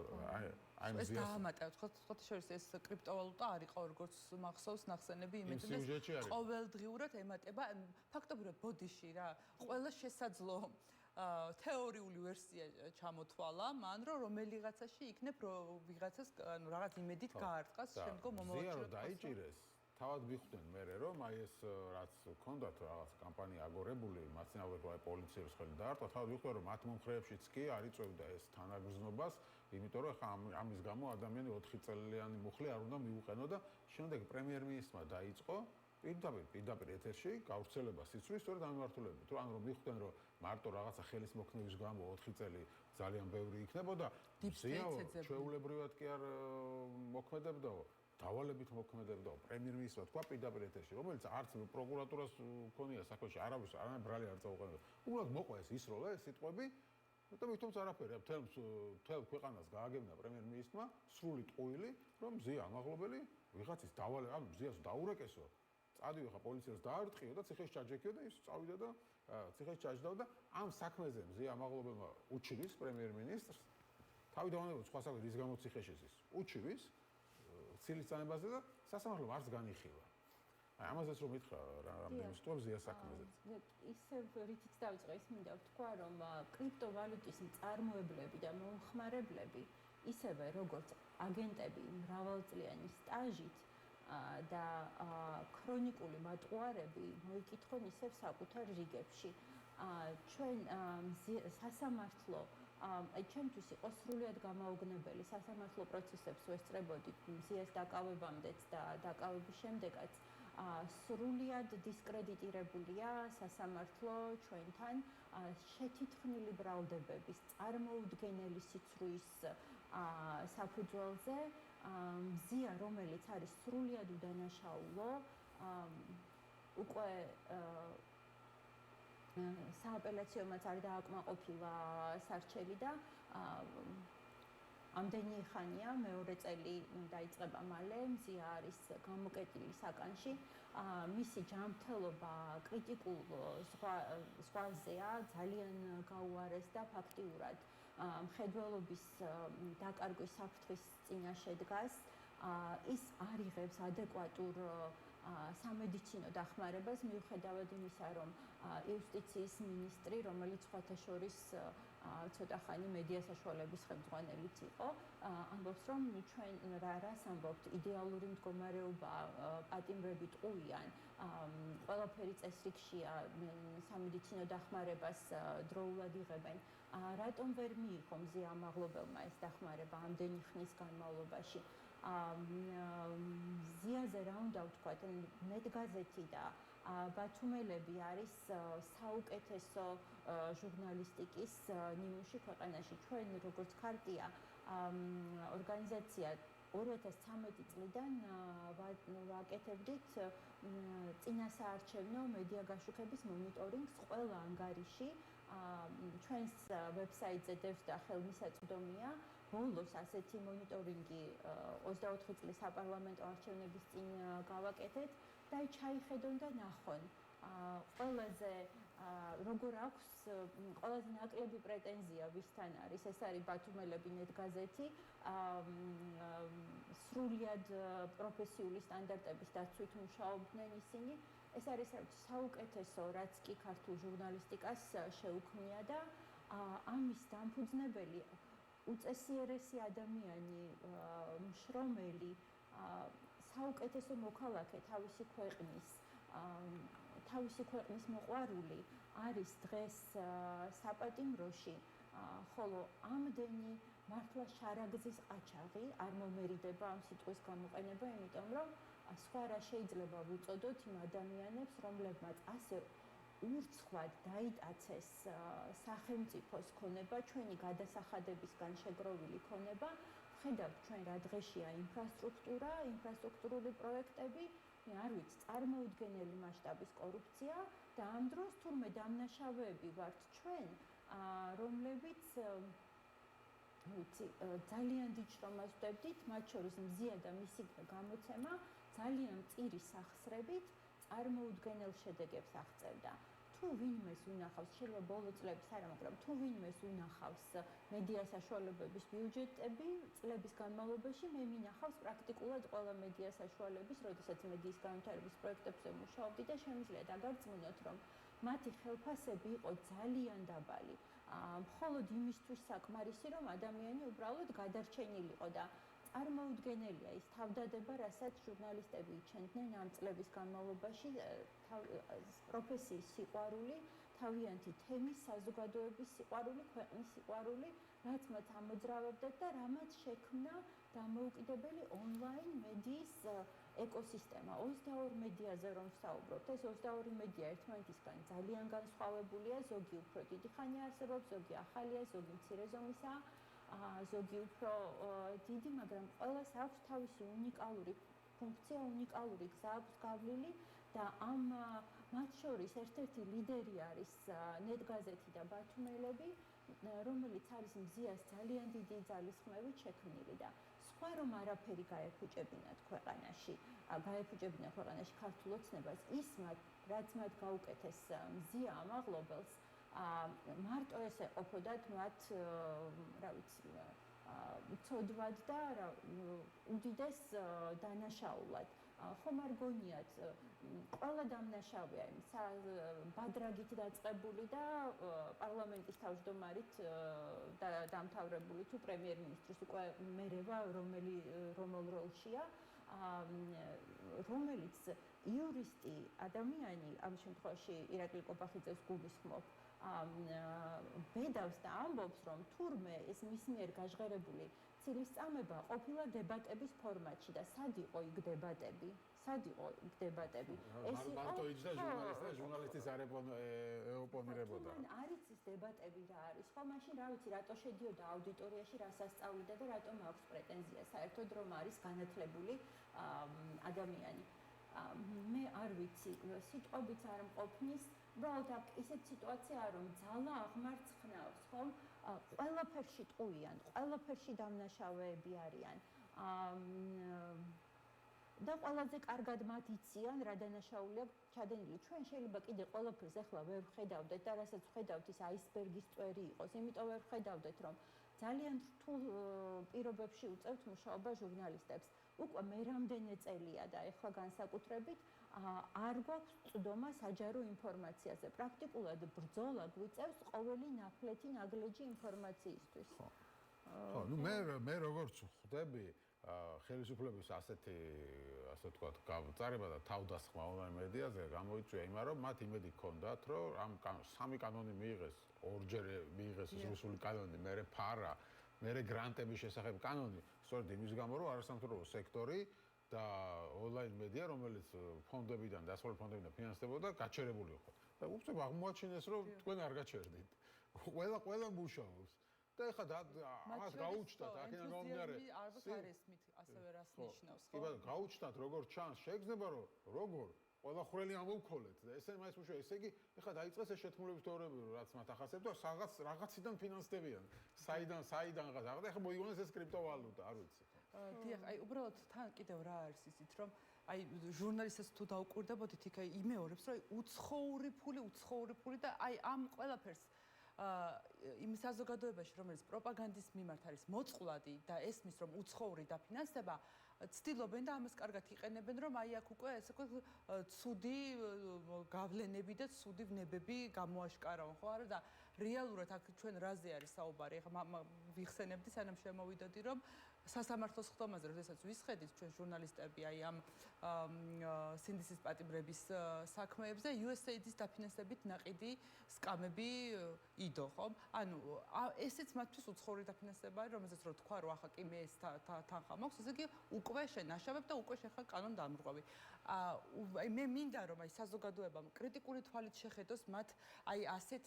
აი ეს დაამატა, ხო შორის ეს კრიპტოვალუტა არ იყო, როგორც მახსოვს ნახსენები იმედია ყოველდღიურად ემატება ფაქტობრივად ბოდიში რა, ყველა შესაძლო თეორიული ვერსია ჩამოთვალა, მან რომ რომელიღაცაში იქნებ ვიღაცას ანუ რაღაც იმედით გაარტყას შემდგომ მომავალში დაიჭირეს. თავად მიხვდნენ მე რომ აი ეს რაც ჰქონდათ რაღაც კამპანია აგორებული, მაცინავრად აი პოლიციების ხელი დაარტყა, თავად მიხვდნენ რომ მათ მომხრეებშიც კი არ იწევდა ეს თანაგრძნობას, იმიტომ რომ ხა ამის გამო ადამიანი 4 წელიანი მუხლი არ უნდა მიუყენო და შემდეგ პრემიერ-მინისტრმა დაიწყო პირდაპირ ეთერში გავრცელება სიცრუის სწორედ ამ მიმართულებით. ანუ რომ მიხვდნენ რომ მარტო რაღაცა ხელის მოქმედების გამო 4 წელი ძალიან ბევრი იქნებოდა, ჩვეულებრივად კი არ მოქმედებდაო. დავალებით მოქმედებდა პრემიერ-მინისტრმა თქვა პირდაპირ ეთერში, რომელიც არც პროკურატურას ქონია საქმეში, არავის არანაირ ბრალი არ წაუყენებდა. უბრალოდ მოყვა ეს ისროლა, ეს სიტყვები და თუმცა არაფერი, მთელ ქვეყანას გააგებნა პრემიერ-მინისტრმა სრული ტყუილი, რომ მზია ამაღლობელი ვიღაცის დავალება, ანუ მზიას დაურეკესო, წადიო ხა პოლიციას დაარტყიო და ციხეში ჩაჯექიო და ის წავიდა და ციხეში ჩაჯდა და ამ საქმეზე მზია ამაღლობელმა უჩივის პრემიერ-მინისტრს თავიდანვე სხვა საქმე რის გამო ციხეში ის უჩივის ცილის წამებაზე და სასამართლომ არც განიხილა. აი ამაზეც რომ მითხრა რამდენი სიტყვა ზია საქმეზე. ისევ რითიც დავიწყე ის მინდა ვთქვა რომ კრიპტოვალუტის მწარმოებლები და მომხმარებლები ისევე როგორც აგენტები მრავალწლიანი სტაჟით და ქრონიკული მატყუარები მოიკითხონ ისევ საკუთარ რიგებში. ჩვენ სასამართლო აი ჩემთვის იყო სრულიად გამაოგნებელი სასამართლო პროცესებს ვესწრებოდით მზიას დაკავებამდეც და დაკავების შემდეგაც სრულიად დისკრედიტირებულია სასამართლო ჩვენთან შეთითქმული ბრალდებების წარმოუდგენელი სიცრუის საფუძველზე მზია რომელიც არის სრულიად უდანაშაულო უკვე სააპელაციომაც არ დააკმაყოფილა სარჩელი და ამდენი ხანია მეორე წელი დაიწყება მალე მზია არის გამოკეტილი საკანში მისი ჯანმრთელობა კრიტიკულ ზღვაზეა ძალიან გაუარეს და ფაქტიურად მხედველობის დაკარგვის საფრთხის წინაშე დგას ის არ იღებს ადეკვატურ სამედიცინო დახმარებას მიუხედავად იმისა რომ იუსტიციის მინისტრი რომელიც სხვათა შორის ცოტა ხანი მედია საშუალების ხელმძღვანელიც იყო, ამბობს, რომ ჩვენ რას ამბობთ, იდეალური მდგომარეობა, პატიმრები ტყუიან, ყველაფერი წესრიგშია, სამედიცინო დახმარებას დროულად იღებენ. რატომ ვერ მიიღო მზე ამაღლობელმა ეს დახმარება ამდენი ხნის განმავლობაში? ზიაზე რა უნდა ვთქვათ, ნეტგაზეთი და ბათუმელები არის საუკეთესო ჟურნალისტიკის ნიმუში ქვეყანაში. ჩვენ როგორც ქარტია ორგანიზაცია 2013 წლიდან ვაკეთებდით წინასაარჩევნო მედია გაშუქების მონიტორინგს ყველა ანგარიში. ჩვენს ვებსაიტზე დევს და ხელმისაწვდომია. ბოლოს ასეთი მონიტორინგი 24 წლის საპარლამენტო არჩევნების წინ გავაკეთეთ და ჩაიხედონ და ნახონ. ყველაზე როგორ აქვს ყველაზე ნაკლები პრეტენზია ვისთან არის, ეს არის ბათუმელები ნეტგაზეთი, სრულიად პროფესიული სტანდარტების დაცვით მუშაობდნენ ისინი. ეს არის საუკეთესო, რაც კი ქართულ ჟურნალისტიკას შეუქმნია და ამის დამფუძნებელი უწესიერესი ადამიანი, მშრომელი, საუკეთესო მოქალაქე თავისი ქვეყნის მოყვარული არის დღეს საპატიმროში, ხოლო ამდენი მართლა შარაგზის ყაჩაღი არ მომერიდება ამ სიტყვის გამოყენება, იმიტომ რომ სხვა რა შეიძლება ვუწოდოთ იმ ადამიანებს, რომლებმაც ასე ურცხვად დაიტაცეს სახელმწიფოს ქონება, ჩვენი გადასახადებისგან შეგროვილი ქონება. ხედავთ ჩვენ რა დღეშია ინფრასტრუქტურა, ინფრასტრუქტურული პროექტები, არ ვიცი, წარმოუდგენელი მასშტაბის კორუფცია და ამ დროს თურმე დამნაშავეები ვართ ჩვენ, რომლებიც ძალიან დიდ შრომას ვდებდით, მათ შორის მზია და მისი გამოცემა ძალიან მწირი სახსრებით წარმოუდგენელ შედეგებს აღწევდა. თუ ვინმეს უნახავს, შეიძლება ბოლო წლების არა, მაგრამ თუ ვინმეს უნახავს მედია საშუალებების ბიუჯეტები წლების განმავლობაში, მე მინახავს პრაქტიკულად ყველა მედია საშუალების, როდესაც მედიის განვითარების პროექტებზე მუშაობდი და შემიძლია დაგარწმუნოთ, რომ მათი ხელფასები იყო ძალიან დაბალი. მხოლოდ იმისთვის საკმარისი, რომ ადამიანი უბრალოდ გადარჩენილიყო და წარმოუდგენელია ის თავდადება, რასაც ჟურნალისტები იჩენდნენ ამ წლების განმავლობაში, პროფესიის სიყვარული, თავიანთი თემის, საზოგადოების სიყვარული, ქვეყნის სიყვარული, რაც მათ ამოძრავებდათ და რამაც შექმნა დამოუკიდებელი ონლაინ მედიის ეკოსისტემა. 22 მედიაზე რომ ვსაუბრობთ, ეს 22 მედია ერთმანეთისგან ძალიან განსხვავებულია, ზოგი უფრო დიდი ხანი არსებობს, ზოგი ახალია, ზოგი მცირე ზომისაა. ზოგი უფრო დიდი, მაგრამ ყველას აქვს თავისი უნიკალური ფუნქცია, უნიკალური გზა აქვს გავლილი და ამ მათ შორის ერთ-ერთი ლიდერი არის ნეტგაზეთი და ბათუმელები, რომელიც არის მზიას ძალიან დიდი ძალისხმევით შექმნილი და სხვა რომ არაფერი გაეფუჭებინათ ქვეყანაში ქართულ ოცნებას, ის რაც მათ გაუკეთეს მზია ამაღლობელს, მარტო ეს ეყოფოდათ მათ, რა ვიცი, ცოდვად და უდიდეს დანაშაულად. ხომ არ გონიათ, ყველა დამნაშავეა იმ ბადრაგით დაწყებული და პარლამენტის თავმჯდომარით დამთავრებული თუ პრემიერ-მინისტრის უკვე მერევა რომელ როლშია, რომელიც იურისტი ადამიანი, ამ შემთხვევაში ირაკლი კობახიძეს გულისხმობ, ბედავს და ამბობს, რომ თურმე ეს მის მიერ გაჟღერებული ცილისწამება ყოფილა დებატების ფორმატში და სად იყო იქ დებატები? ეს მარტო იჯდა ჟურნალისტი და ჟურნალისტის არ ეოპონირებოდა. არ იცის დებატები რა არის. ხო, მაშინ რა ვიცი, რატო შედიოდა აუდიტორიაში, რას ასწავლიდა და რატომ აქვს პრეტენზია საერთოდ რომ არის განათლებული ადამიანი. მე არ ვიცი, სიტყვებიც არ მყოფნის, უბრალოდ ისეთ სიტუაციაა, რომ ძალა აღმარცხნავს, ხომ? ყველაფერში ტყუიან, ყველაფერში დამნაშავეები არიან. და ყველაზე კარგად მათ იციან, რა დანაშაულია ჩადენილი. ჩვენ შეიძლება კიდე ყველაფერს ახლა ვერ ვხედავდეთ და რასაც ვხედავთ ის აისბერგის წვერი იყოს, იმიტომ ვერ ვხედავდეთ, რომ ძალიან რთულ პირობებში უწევთ მუშაობა ჟურნალისტებს. უკვე მე რამდენი წელია და ახლა განსაკუთრებით არ გვაქვს წვდომა საჯარო ინფორმაციაზე. პრაქტიკულად ბრძოლა გვიწევს ყოველი ნაფლეთი ნაგლეჯი ინფორმაციისთვის. ხო, ნუ მე როგორც ხვდები ხელისუფლების ასეთი ასე ვთქვათ, გაწარება და თავდასხმა ონლაინ მედიაზე გამოიწვია იმან, რომ მათ იმედი ჰქონდათ, რომ ამ სამი კანონი მიიღეს, ორჯერ მიიღეს რუსული კანონი, მერე ფარა, მერე გრანტების შესახებ კანონი, სწორედ იმის გამო, რომ არასამთავრობო სექტორი და ონლაინ მედია, რომელიც ფონდებიდან, დასავლური ფონდებიდან ფინანსდებოდა, გაჩერებული იყო. და უბრალოდ აღმოაჩინეს, რომ თქვენ არ გაჩერდით. ყველა მუშაობს. და ეხლა ამას გაუჩნდათ, აქედან გამომდინარე. არ ესმით ასევე რას ნიშნავს, ხო? კი ბატონო, გაუჩნდათ როგორ ჩანს, შეგრძნება რომ როგორ ყველა ხრელი ამოვქოლეთ და ესე მაინც მუშაობს. ესე იგი, ეხლა დაიწყეს ეს შეთქმულების თეორიები, რაც მათ ახასებს და რაღაციდან ფინანსდებიან. საიდან რაღაც. ეხლა მოიგონეს ეს კრიპტოვალუტა, არ ვიცი. დიახ, აი უბრალოდ თან კიდევ რა არის ისიც, რომ აი ჟურნალისტებს თუ დაუკვირდებოდით, იქ აი იმეორებს, რომ უცხოური ფული და აი ამ ყველაფერს იმ საზოგადოებაში, რომელიც პროპაგანდის მიმართ არის მოწყვლადი და ესმის, რომ უცხოური დაფინანსება, ცდილობენ და ამას კარგად იყენებენ, რომ აი აქ უკვე ესე ვთქვათ, ცუდი გავლენები და ცუდი ვნებები გამოაშკარავენ, ხო არა და რეალურად აქ ჩვენ რაზე არის საუბარი? ახლა ვიხსენებდი, სანამ შემოვიდოდი, რომ სასამართლოს ხდომაზე, როდესაც ვისხედით ჩვენ ჟურნალისტები აი ამ სინდისის პატიმრების საქმეებზე, USAID-ის დაფინანსებით ნაყიდი სკამები იდო, ხო? ანუ ესეც მათთვის უცხოური დაფინანსება არის, რომელზეც რო თქვა, რომ ახლა კი მე ეს თანხა მაქვს, ესე იგი უკვე შენაშავებ და უკვე შეხა კანონ დამრღვევი. აი მე მინდა რომ აი საზოგადოებამ კრიტიკული თვალით შეხედოს მათ აი ასეთ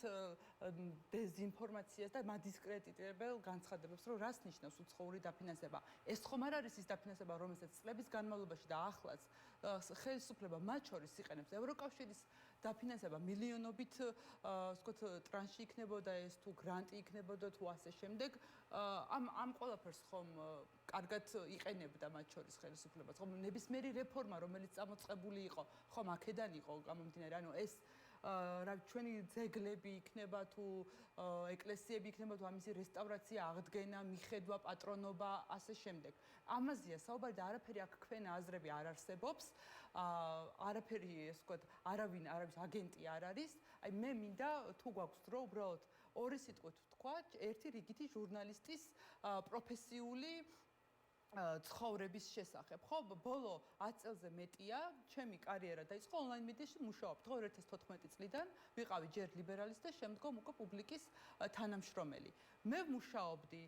დეზინფორმაციას და მათ დისკრედიტებელ განცხადებებს, რომ რას ნიშნავს უცხოური დაფინანსება. ეს ხომ არ არის ის დაფინანსება, რომელსაც წლების განმავლობაში და ახლაც ხელისუფლება მათ შორის იყენებს. ევროკავშირის დაფინანსება მილიონობით ვთქვათ ტრანში იქნებოდა ეს თუ გრანტი იქნებოდა თუ ასე შემდეგ. ამ ყველაფერს ხომ კარგად იყენებდა მათ შორის ხელისუფლებას. ხომ ნებისმიერი რეფორმა, რომელიც წამოწყებული იყო, ხომ აქედან იყო გამომდინარე. ანუ ეს რა ჩვენი ძეგლები იქნება თუ ეკლესიები იქნება თუ ამისი რესტავრაცია, აღდგენა, მიხედვა, პატრონობა, ასე შემდეგ. ამაზეა საუბარი და არაფერი აქ ქვენა აზრები არ არსებობს. არაფერი, ესე ვთქვათ, არავის აგენტი არ არის. აი მე მინდა თუ გვაქვს დრო, უბრალოდ ორი სიტყვით ვთქვა, ერთი რიგითი ჟურნალისტის პროფესიული ცხოვრების შესახებ. ხო, ბოლო 10 წელზე მეტია ჩემი კარიერა დაიწყო ონლაინ მედიაში მუშაობ. 2014 წლიდან ვიყავი ჯერ ლიბერალისტი და შემდგომ უკვე პუბლიკის თანამშრომელი. მე მუშაობდი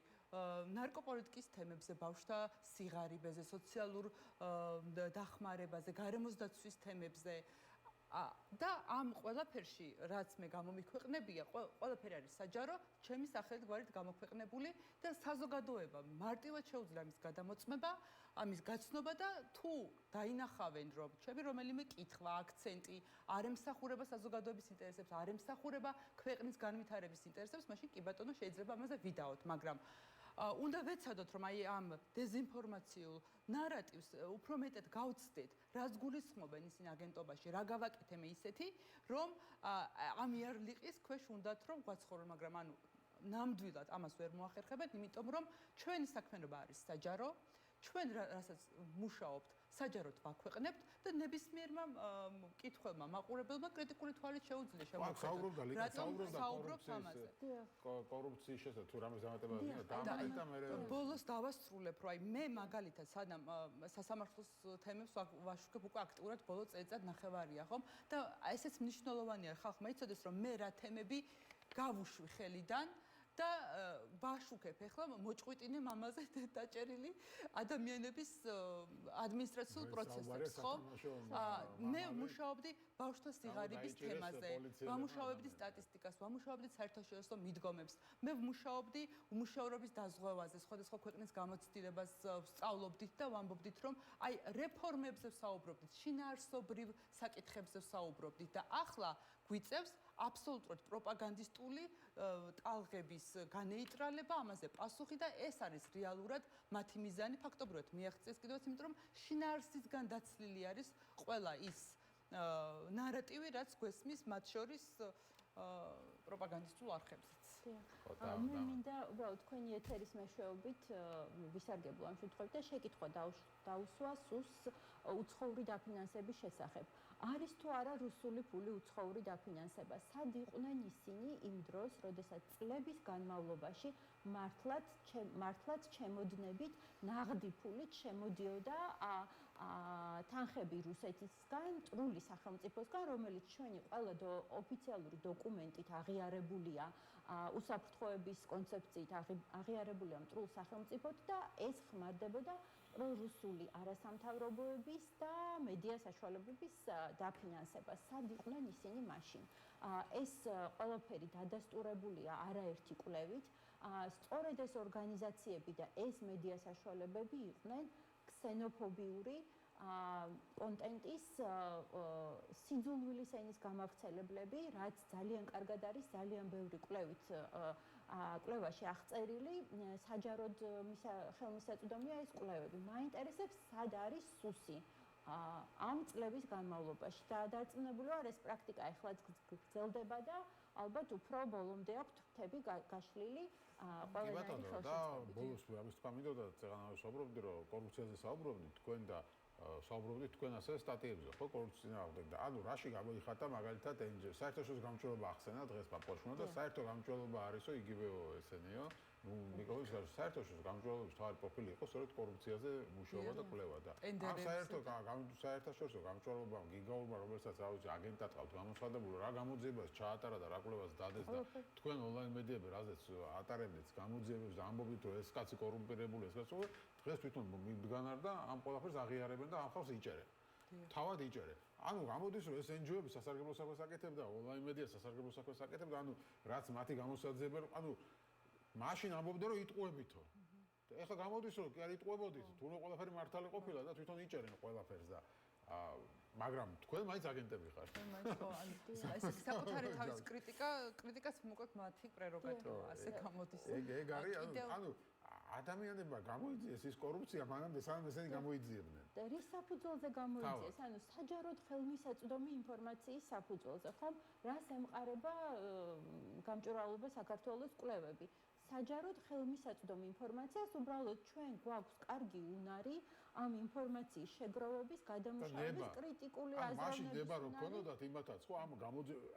ნარკოპოლიტიკის თემებზე, ბავშვთა სიღარიბეზე, სოციალურ დახმარებაზე, გარემოს დაცვის თემებზე. და ამ ყველაფერში, რაც მე გამომიქვეყნებია, ყველაფერი არის საჯარო, ჩემი სახელით გვარით გამოქვეყნებული და საზოგადოება მარტივად შეუძლია ამის გადამოწმება, ამის გაცნობა და თუ დაინახავენ, რომ ჩემი რომელიმე კითხვა, აქცენტი არ ემსახურება საზოგადოების ინტერესებს, არ ემსახურება ქვეყნის განვითარების ინტერესებს, მაშინ კი ბატონო შეიძლება ამაზე ვიდაოთ, მაგრამ უნდა ვეცადოთ, რომ აი ამ დეზინფორმაციულ ნარატივს უფრო მეტად გავცდეთ, რაც გულისხმობენ ისინი აგენტობაში, რა გავაკეთე მე ისეთი, რომ ამ იარლიყის ქვეშ უნდათ რომ გვაცხოვრო, მაგრამ ანუ ნამდვილად ამას ვერ მოახერხებთ, იმიტომ რომ ჩვენი საქმიანობა არის საჯარო, ჩვენ რასაც მუშაობთ, საჯაროდ ვაქვეყნებთ და ნებისმიერმა მკითხველმა, მაყურებელმა კრიტიკული თვალით შეუძლია შემოხედოს. საუბრობთ ამაზე. კორუფციის შესახებ თუ რამეს დამატებაა, და მე ბოლოს დავასრულებ, რომ აი მე მაგალითად სანამ სასამართლოს თემებს ვაშუქებ უკვე აქტიურად ბოლო წელიწად ნახევარია, ხომ? და ესეც მნიშვნელოვანია ხალხმა იცოდეს, რომ მე რა თემები გავუშვი ხელიდან და ვაშუქებ ახლა მოჭყვიტინე მამაზე დაჭერილი ადამიანების ადმინისტრაციულ პროცესებს, ხო? მე მუშაობდი ბავშვთა სიღარიბის თემაზე, ვამუშავებდი სტატისტიკას, ვამუშავებდი საერთაშორისო მიდგომებს. მე ვმუშაობდი უმუშევრობის დაზღვევაზე, სხვადასხვა ქვეყნის გამოცდილებას ვსწავლობდით და ვამბობდით, რომ აი რეფორმებზე ვსაუბრობდით, შინაარსობრივ საკითხებზე ვსაუბრობდით და ახლა გვიწევს აბსოლუტურად პროპაგანდისტული ტალღების განეიტრალება, ამაზე პასუხი და ეს არის რეალურად მათი მიზანი, ფაქტობრივად მიაღწიეს კიდევაც, იმიტომ რომ შინაარსისგან დაცლილი არის ყველა ის ნარატივი, რაც გვესმის მათ შორის პროპაგანდისტულ არხებზეც. მე მინდა უბრალოდ თქვენი ეთერის მეშვეობით ვისარგებლო ამ შემთხვევით და შეკითხვა დაუსვა სუს უცხოური დაფინანსების შესახებ. არის თუ არა რუსული ფული უცხოური დაფინანსება. სად იყვნენ ისინი იმ დროს, როდესაც წლების განმავლობაში მართლაც ჩემოდნებით ნაღდი ფულით შემოდიოდა თანხები რუსეთისგან, მტრული სახელმწიფოსგან, რომელიც ჩვენი ყველა ოფიციალური დოკუმენტით აღიარებულია, უსაფრთხოების კონცეფციით აღიარებულია მტრულ სახელმწიფოდ და ეს ხმარდებოდა პრორუსული არასამთავრობოების და მედია საშუალებების დაფინანსება. სად იყვნენ ისინი მაშინ? ეს ყველაფერი დადასტურებულია არაერთი კვლევით. სწორედ ეს ორგანიზაციები და ეს მედია საშუალებები იყვნენ ქსენოფობიური კონტენტის სიძულვილის ენის გამავრცელებლები, რაც ძალიან კარგად არის ძალიან ბევრი კვლევაში აღწერილი, საჯაროდ ხელმისაწვდომია ეს კვლევები. მაინტერესებს, სად არის სუსი ამ წლების განმავლობაში და დარწმუნებული ვარ, ეს პრაქტიკა ეხლაც გრძელდება და ალბათ უფრო ბოლომდე აქვთ ფრთები გაშლილი ყველანაირი ხელშეწყობით. ბოლოს ამის თქვა მინდოდა წეგანავე საუბრობდი, რომ კორუფციაზე საუბრობდი თქვენ და საუბრობდით თქვენ ასე სტატიებზე, ხო, კორუფციის წინააღმდეგ და ანუ რაში გამოიხატა მაგალითად საერთაშორისო გამჭვირვალობა ახსენა დღეს პაპუაშვილმა და საერთო გამჭვირვალობა არისო იგივეო ესენიო, მიკოლის საერთაშორისო გამჭვირვალობის თავი პროფილი იყო სწორედ კორუფციაზე მუშაობა და კვლევა და ამ საერთაშორისო გამჭვირვალობამ გიგაურმა რომელსაც რავი აგენტად ყავთ გამოცხადებული რა გამოძიებას ჩაატარა და რა კვლევას დადეს და თქვენ ონლაინ მედიები რაზეც ატარებდით გამოძიებებს და ამბობთ რომ ეს კაცი კორუმპირებული ეს კაცი დღეს თვითონ მიდგან არ და ამ ყველაფერს აღიარებენ და ამ ხალხს იჭერენ. თავად იჭერენ. ანუ გამოდის რომ ეს NGO-ები სასარგებლო საქმეს აკეთებდა, ონლაინ მედია სასარგებლო საქმეს აკეთებდა, ანუ რაც მათი გამოსაძიებელი, ანუ მაშინ ამბობდა რომ იტყუებითო. ეხლა გამოდის რომ კი არ იტყუებოდით, თუნდაც ყველაფერი მართალი ყოფილა და თვითონ იჭერენ ყველაფერს და მაგრამ თქვენ მაინც აგენტები ხართ. მაინც ხო, ეს საკუთარი თავის კრიტიკას მოკლედ მათი პრეროგატივაა, ასე გამოდის. ეგ არის, ანუ ადამიანებმა გამოიძიეს ის კორუფცია, მანამდე სანამ ესენი გამოიძიებდნენ. და რის საფუძველზე გამოიძიეს? ანუ საჯაროდ ხელმისაწვდომი ინფორმაციის საფუძველზე, ხომ? რას ემყარება გამჭვირვალობა საქართველოს კვლევები? საჯაროდ ხელმისაწვდომი ინფორმაციას უბრალოდ ჩვენ გვაქვს კარგი უნარი ამ ინფორმაციის შეგროვების, გადამუშავების, კრიტიკული აზროვნების. მაშინ ნება რომ ქონოდათ იმათაც, ხო, ამ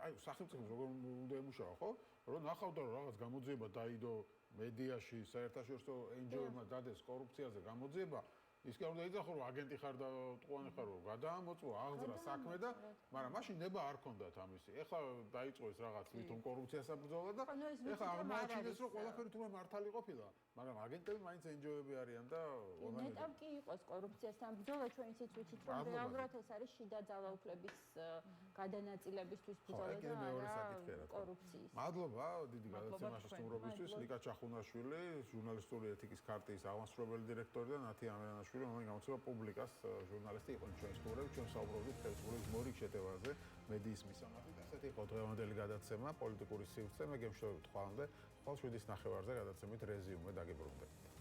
აი სახელმწიფოს როგორ უნდა ემუშავა, ხო? რომ ნახავდა რომ რაღაც გამოძიება დაიდო მედიაში, საერთაშორისო NGO-ებმა დადეს კორუფციაზე გამოძიება, ის კი არ უნდა იძახო რომ აგენტი ხარ და ტყუანი ხარ რომ გადაამოწმო აღძრა საქმე და მაგრამ მაშინ ნება არ ქონდათ ამისი. ეხლა დაიწყო ეს რაღაც თვითონ კორუფციას საბრძოლა და ეხლა აღმოაჩინეს რომ ყველაფერი თუნდაც მართალი ყოფილა, მაგრამ აგენტები მაინც NGO-ები არიან და ნეტავ კი იყოს კორუფციასთან ბრძოლა, ჩვენც იცით რომ რეალურად ეს არის შიდა ძალაუფლების გადანაწილებისთვის ბრძოლა და არა კორუფციის. მადლობა დიდი გადაცემაში სტუმრობისთვის, ლიკა ჩახუნაშვილი, ჟურნალისტური ეთიკის ქარტიის აღმასრულებელი დირექტორი და ნათია ამერანაშვილი რომელიც გამოცემა პუბლიკას ჟურნალისტი იყო ჩვენს სტუმრები, ჩვენ საუბრობდით ხელისუფლების მორიგ შეტევაზე, მედიის მისამართით. ასეთი იყო დღევანდელი გადაცემა პოლიტიკური სივრცე, მე გემშვიდობებით ხვალამდე, ხვალ 7:30-ზე გადაცემით რეზიუმე დაგიბრუნდებით.